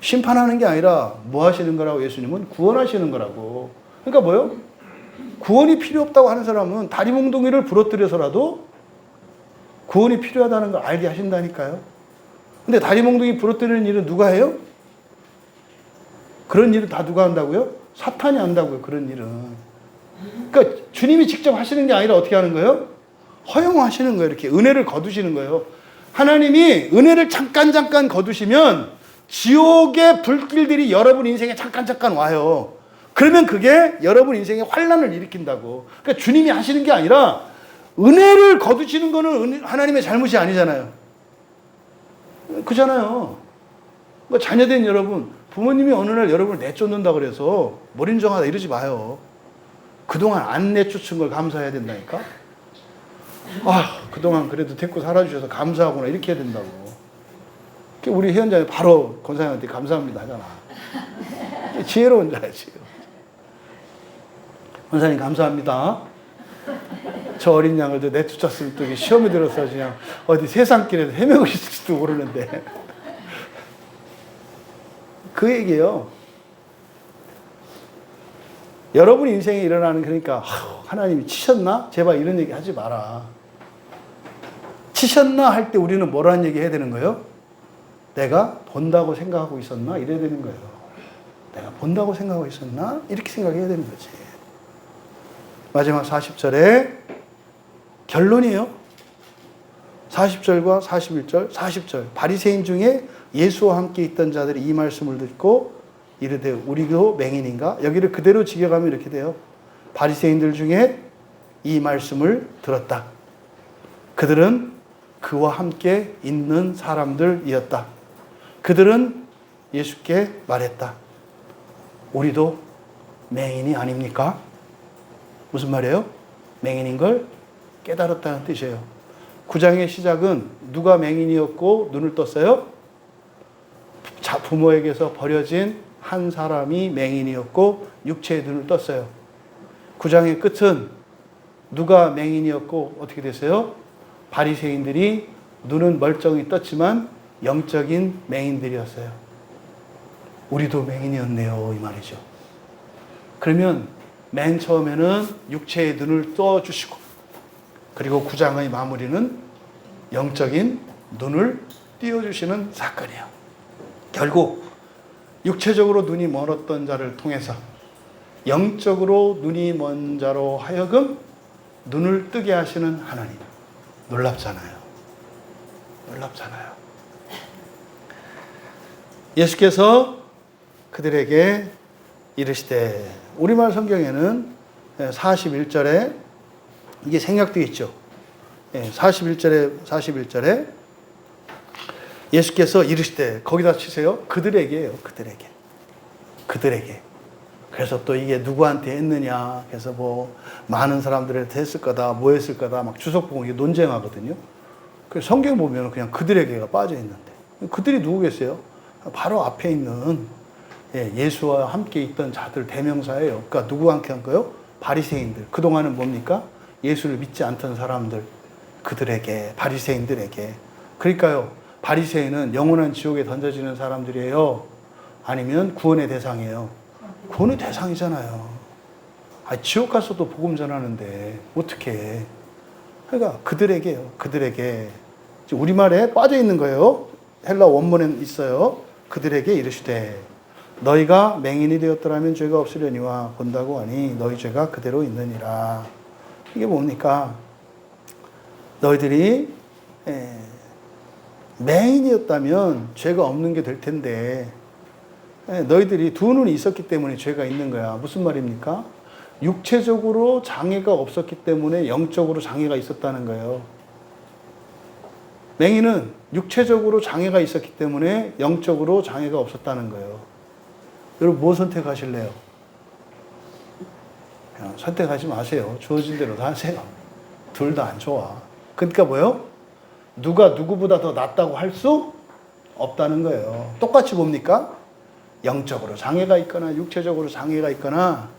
심판하는 게 아니라 뭐 하시는 거라고? 예수님은 구원하시는 거라고. 그러니까 뭐요? 구원이 필요 없다고 하는 사람은 다리 몽둥이를 부러뜨려서라도 구원이 필요하다는 걸 알게 하신다니까요. 근데 다리 몽둥이 부러뜨리는 일은 누가 해요? 그런 일은 다 누가 한다고요? 사탄이 한다고요. 그런 일은. 그러니까 주님이 직접 하시는 게 아니라 어떻게 하는 거예요? 허용하시는 거예요. 이렇게 은혜를 거두시는 거예요. 하나님이 은혜를 잠깐 거두시면 지옥의 불길들이 여러분 인생에 잠깐 와요. 그러면 그게 여러분 인생에 환난을 일으킨다고. 그러니까 주님이 하시는 게 아니라 은혜를 거두시는 거는 하나님의 잘못이 아니잖아요. 그잖아요. 그러니까 자녀된 여러분, 부모님이 어느 날 여러분을 내쫓는다 그래서 머린정하다 이러지 마요. 그동안 안 내쫓은 걸 감사해야 된다니까. 아, 그동안 그래도 데리고 살아주셔서 감사하구나 이렇게 해야 된다고. 우리 회원장이 바로 권사님한테 감사합니다 하잖아. 지혜로운 자야지. 권사님 감사합니다. 저 어린 양을 내쫓았으면 또 시험에 들어서 그냥 어디 세상길에서 헤매고 있을지도 모르는데. 그 얘기예요. 여러분 인생에 일어나는, 그러니까 하나님이 치셨나? 제발 이런 얘기 하지 마라. 치셨나 할 때 우리는 뭐라는 얘기 해야 되는 거예요? 내가 본다고 생각하고 있었나? 이래야 되는 거예요. 내가 본다고 생각하고 있었나? 이렇게 생각해야 되는 거지. 마지막 40절에 결론이에요. 40절과 41절, 40절. 바리새인 중에 예수와 함께 있던 자들이 이 말씀을 듣고 이르되 우리도 맹인인가? 여기를 그대로 직역하면 이렇게 돼요. 바리새인들 중에 이 말씀을 들었다. 그들은 그와 함께 있는 사람들이었다. 그들은 예수께 말했다. 우리도 맹인이 아닙니까? 무슨 말이에요? 맹인인 걸 깨달았다는 뜻이에요. 9장의 시작은 누가 맹인이었고 눈을 떴어요? 부모에게서 버려진 한 사람이 맹인이었고 육체의 눈을 떴어요. 9장의 끝은 누가 맹인이었고 어떻게 됐어요? 바리새인들이 눈은 멀쩡히 떴지만 영적인 맹인들이었어요. 우리도 맹인이었네요, 이 말이죠. 그러면 맨 처음에는 육체의 눈을 떠주시고, 그리고 9장의 마무리는 영적인 눈을 띄워주시는 사건이에요. 결국 육체적으로 눈이 멀었던 자를 통해서 영적으로 눈이 먼 자로 하여금 눈을 뜨게 하시는 하나님. 놀랍잖아요. 놀랍잖아요. 예수께서 그들에게 이르시되, 우리말 성경에는 41절에 이게 생략되어 있죠. 41절에 예수께서 이르시되, 거기다 치세요. 그들에게예요. 그들에게. 그래서 또 이게 누구한테 했느냐, 그래서 뭐 많은 사람들한테 했을 거다, 뭐 했을 거다, 막 주석 보고 이게 논쟁하거든요. 그래서 성경 보면 그냥 그들에게가 빠져 있는데, 그들이 누구겠어요? 바로 앞에 있는 예수와 함께 있던 자들 대명사예요. 그러니까 누구와 함께 한 거예요? 바리새인들. 그동안은 뭡니까? 예수를 믿지 않던 사람들, 그들에게, 바리새인들에게. 그러니까요, 바리새인은 영원한 지옥에 던져지는 사람들이에요? 아니면 구원의 대상이에요? 구원의 대상이잖아요. 지옥 가서도 복음 전하는데 어떻게 해? 그러니까 그들에게요. 그들에게. 우리말에 빠져 있는 거예요. 헬라 원문에 있어요. 그들에게 이르시되, 너희가 맹인이 되었더라면 죄가 없으려니와 본다고 하니 너희 죄가 그대로 있느니라. 이게 뭡니까? 너희들이 맹인이었다면 죄가 없는 게 될 텐데, 너희들이 두 눈이 있었기 때문에 죄가 있는 거야. 무슨 말입니까? 육체적으로 장애가 없었기 때문에 영적으로 장애가 있었다는 거예요. 맹인은 육체적으로 장애가 있었기 때문에 영적으로 장애가 없었다는 거예요. 여러분 뭐 선택하실래요? 그냥 선택하지 마세요. 주어진 대로 다 하세요. 둘 다 안 좋아. 그러니까 뭐예요? 누가 누구보다 더 낫다고 할 수 없다는 거예요. 똑같이 뭡니까? 영적으로 장애가 있거나 육체적으로 장애가 있거나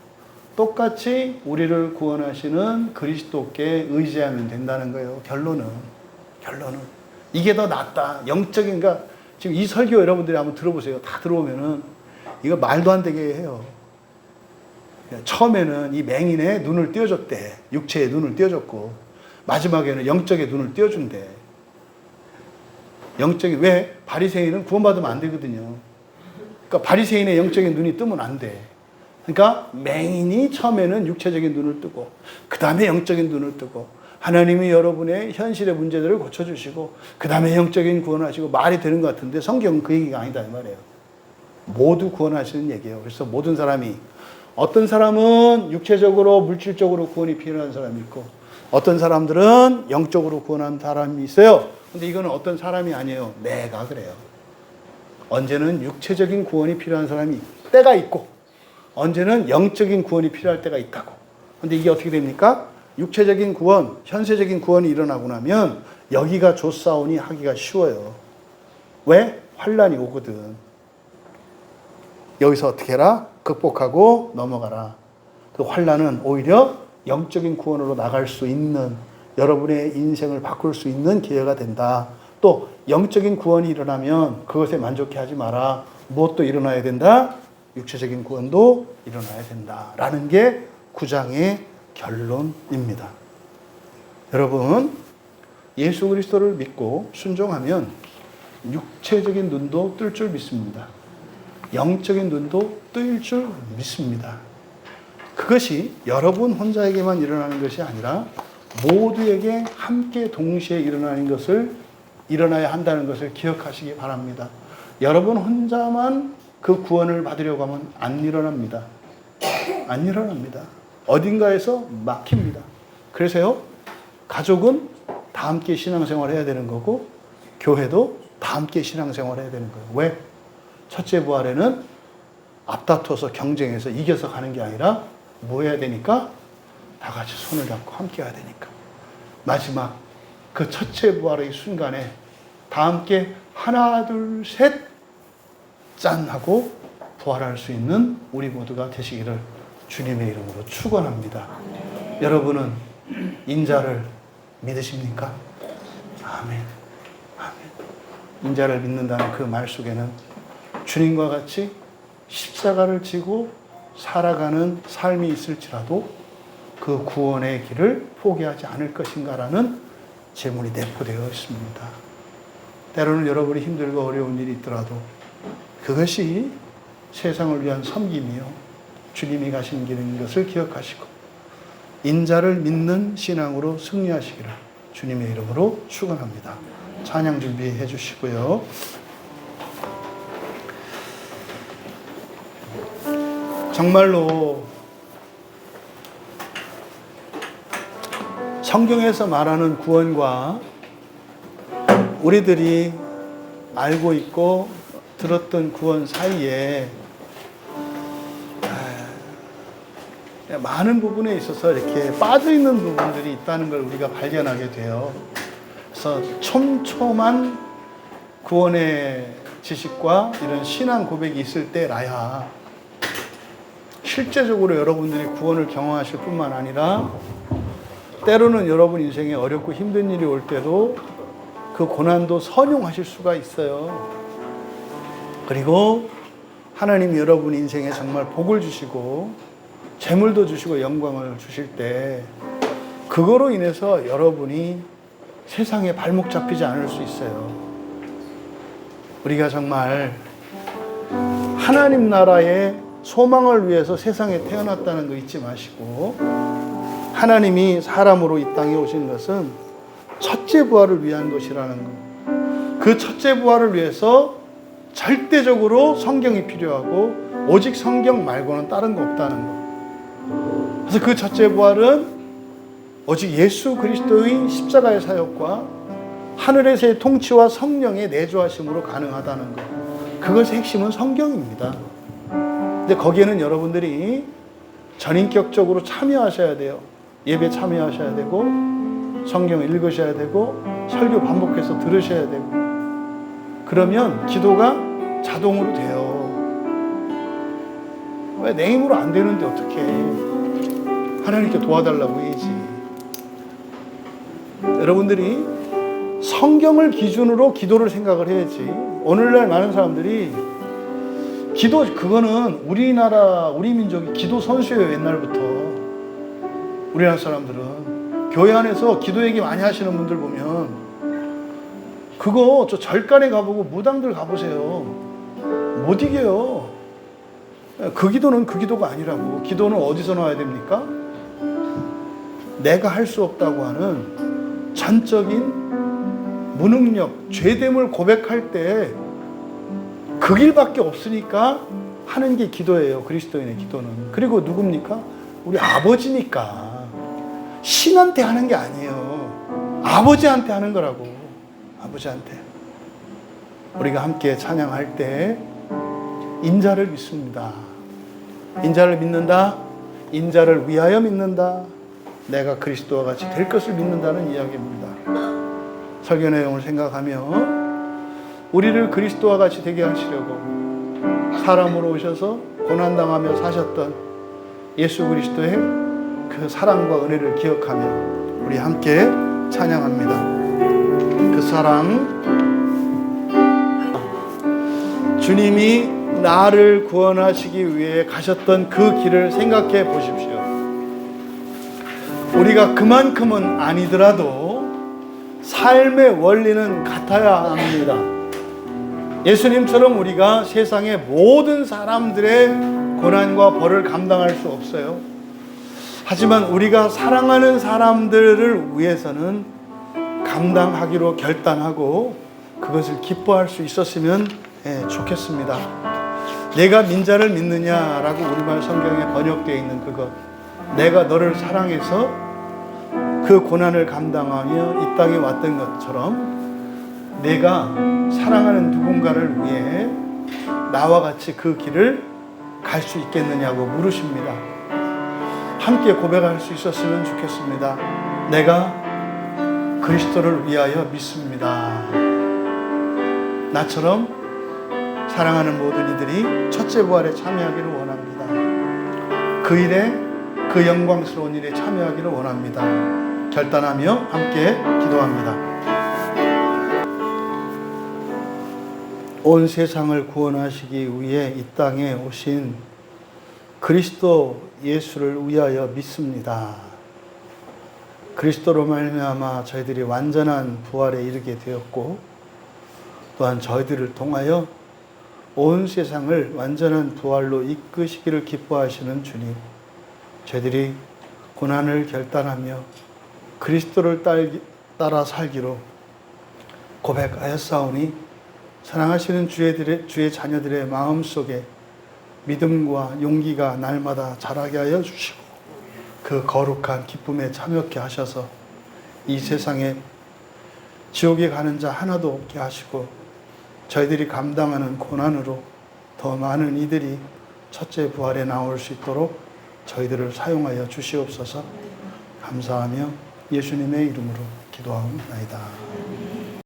똑같이 우리를 구원하시는 그리스도께 의지하면 된다는 거예요. 결론은 이게 더 낫다. 영적인가? 지금 이 설교 여러분들이 한번 들어보세요. 다 들어오면은 이거 말도 안 되게 해요. 처음에는 이 맹인의 눈을 띄워줬대. 육체의 눈을 띄워줬고, 마지막에는 영적의 눈을 띄워준대. 영적인, 왜? 바리새인은 구원받으면 안 되거든요. 그러니까 바리새인의 영적인 눈이 뜨면 안 돼. 그러니까 맹인이 처음에는 육체적인 눈을 뜨고, 그 다음에 영적인 눈을 뜨고, 하나님이 여러분의 현실의 문제들을 고쳐주시고, 그 다음에 영적인 구원하시고, 말이 되는 것 같은데 성경은 그 얘기가 아니다 이 말이에요. 모두 구원하시는 얘기예요. 그래서 모든 사람이, 어떤 사람은 육체적으로 물질적으로 구원이 필요한 사람이 있고, 어떤 사람들은 영적으로 구원한 사람이 있어요. 근데 이거는 어떤 사람이 아니에요. 내가 그래요. 언제는 육체적인 구원이 필요한 사람이 때가 있고, 언제는 영적인 구원이 필요할 때가 있다고. 근데 이게 어떻게 됩니까? 육체적인 구원, 현세적인 구원이 일어나고 나면 여기가 좋사오니 하기가 쉬워요. 왜? 환란이 오거든. 여기서 어떻게 해라? 극복하고 넘어가라. 그 환란은 오히려 영적인 구원으로 나갈 수 있는, 여러분의 인생을 바꿀 수 있는 기회가 된다. 또 영적인 구원이 일어나면 그것에 만족해하지 마라. 무엇도 일어나야 된다? 육체적인 구원도 일어나야 된다. 라는 게 9장의 결론입니다. 여러분, 예수 그리스도를 믿고 순종하면 육체적인 눈도 뜰 줄 믿습니다. 영적인 눈도 뜰 줄 믿습니다. 그것이 여러분 혼자에게만 일어나는 것이 아니라 모두에게 함께 동시에 일어나야 한다는 것을 기억하시기 바랍니다. 여러분 혼자만 그 구원을 받으려고 하면 안 일어납니다. 안 일어납니다. 어딘가에서 막힙니다. 그래서요, 가족은 다 함께 신앙생활을 해야 되는 거고, 교회도 다 함께 신앙생활을 해야 되는 거예요. 왜? 첫째 부활에는 앞다퉈서 경쟁해서 이겨서 가는 게 아니라 뭐 해야 되니까? 다 같이 손을 잡고 함께 해야 되니까. 마지막 그 첫째 부활의 순간에 다 함께 하나 둘 셋 짠 하고 부활할 수 있는 우리 모두가 되시기를 주님의 이름으로 축원합니다. 여러분은 인자를 믿으십니까? 아멘. 아멘. 인자를 믿는다는 그 말 속에는 주님과 같이 십자가를 지고 살아가는 삶이 있을지라도 그 구원의 길을 포기하지 않을 것인가라는 제문이 내포되어 있습니다. 때로는 여러분이 힘들고 어려운 일이 있더라도 그것이 세상을 위한 섬김이요 주님이 가신 길인 것을 기억하시고 인자를 믿는 신앙으로 승리하시기를 주님의 이름으로 축원합니다. 찬양 준비해 주시고요. 정말로 성경에서 말하는 구원과 우리들이 알고 있고 들었던 구원 사이에 많은 부분에 있어서 이렇게 빠져 있는 부분들이 있다는 걸 우리가 발견하게 돼요. 그래서 촘촘한 구원의 지식과 이런 신앙 고백이 있을 때라야 실제적으로 여러분들이 구원을 경험하실 뿐만 아니라 때로는 여러분 인생에 어렵고 힘든 일이 올 때도 그 고난도 선용하실 수가 있어요. 그리고 하나님이 여러분 인생에 정말 복을 주시고 재물도 주시고 영광을 주실 때 그거로 인해서 여러분이 세상에 발목 잡히지 않을 수 있어요. 우리가 정말 하나님 나라의 소망을 위해서 세상에 태어났다는 거 잊지 마시고 하나님이 사람으로 이 땅에 오신 것은 첫째 부활을 위한 것이라는 것. 그 첫째 부활을 위해서 절대적으로 성경이 필요하고 오직 성경 말고는 다른 거 없다는 것. 그래서 그 첫째 부활은 오직 예수 그리스도의 십자가의 사역과 하늘에서의 통치와 성령의 내주하심으로 가능하다는 것. 그것의 핵심은 성경입니다. 근데 거기에는 여러분들이 전인격적으로 참여하셔야 돼요. 예배 참여하셔야 되고 성경을 읽으셔야 되고 설교 반복해서 들으셔야 되고 그러면 기도가 자동으로 돼요. 왜 내 힘으로 안 되는데 어떻게 하나님께 도와달라고 해야지. 여러분들이 성경을 기준으로 기도를 생각을 해야지. 오늘날 많은 사람들이 기도 그거는 우리나라 우리 민족이 기도 선수예요. 옛날부터 우리나라 사람들은 교회 안에서 기도 얘기 많이 하시는 분들 보면 그거 저 절간에 가보고 무당들 가보세요. 못 이겨요. 그 기도는 그 기도가 아니라고. 기도는 어디서 나와야 됩니까? 내가 할 수 없다고 하는 전적인 무능력, 죄됨을 고백할 때 그 길밖에 없으니까 하는 게 기도예요. 그리스도인의 기도는. 그리고 누굽니까? 우리 아버지니까. 신한테 하는 게 아니에요. 아버지한테 하는 거라고. 아버지한테. 우리가 함께 찬양할 때 인자를 믿습니다. 인자를 믿는다. 인자를 위하여 믿는다. 내가 그리스도와 같이 될 것을 믿는다는 이야기입니다. 설교 내용을 생각하며 우리를 그리스도와 같이 되게 하시려고 사람으로 오셔서 고난당하며 사셨던 예수 그리스도의 그 사랑과 은혜를 기억하며 우리 함께 찬양합니다. 그 사랑, 주님이 나를 구원하시기 위해 가셨던 그 길을 생각해 보십시오. 우리가 그만큼은 아니더라도 삶의 원리는 같아야 합니다. 예수님처럼 우리가 세상의 모든 사람들의 고난과 벌을 감당할 수 없어요. 하지만 우리가 사랑하는 사람들을 위해서는 감당하기로 결단하고 그것을 기뻐할 수 있었으면 좋겠습니다. 내가 민자를 믿느냐라고 우리말 성경에 번역되어 있는 그것. 내가 너를 사랑해서 그 고난을 감당하며 이 땅에 왔던 것처럼 내가 사랑하는 누군가를 위해 나와 같이 그 길을 갈 수 있겠느냐고 물으십니다. 함께 고백할 수 있었으면 좋겠습니다. 내가 그리스도를 위하여 믿습니다. 나처럼 사랑하는 모든 이들이 첫째 부활에 참여하기를 원합니다. 그 일에, 그 영광스러운 일에 참여하기를 원합니다. 결단하며 함께 기도합니다. 온 세상을 구원하시기 위해 이 땅에 오신 그리스도 예수를 위하여 믿습니다. 그리스도로 말미암아 저희들이 완전한 부활에 이르게 되었고 또한 저희들을 통하여 온 세상을 완전한 부활로 이끄시기를 기뻐하시는 주님, 저희들이 고난을 결단하며 그리스도를 따라 살기로 고백하였사오니 사랑하시는 주의 자녀들의 마음속에 믿음과 용기가 날마다 자라게 하여 주시고 그 거룩한 기쁨에 참여케 하셔서 이 세상에 지옥에 가는 자 하나도 없게 하시고 저희들이 감당하는 고난으로 더 많은 이들이 첫째 부활에 나올 수 있도록 저희들을 사용하여 주시옵소서. 감사하며 예수님의 이름으로 기도하옵나이다.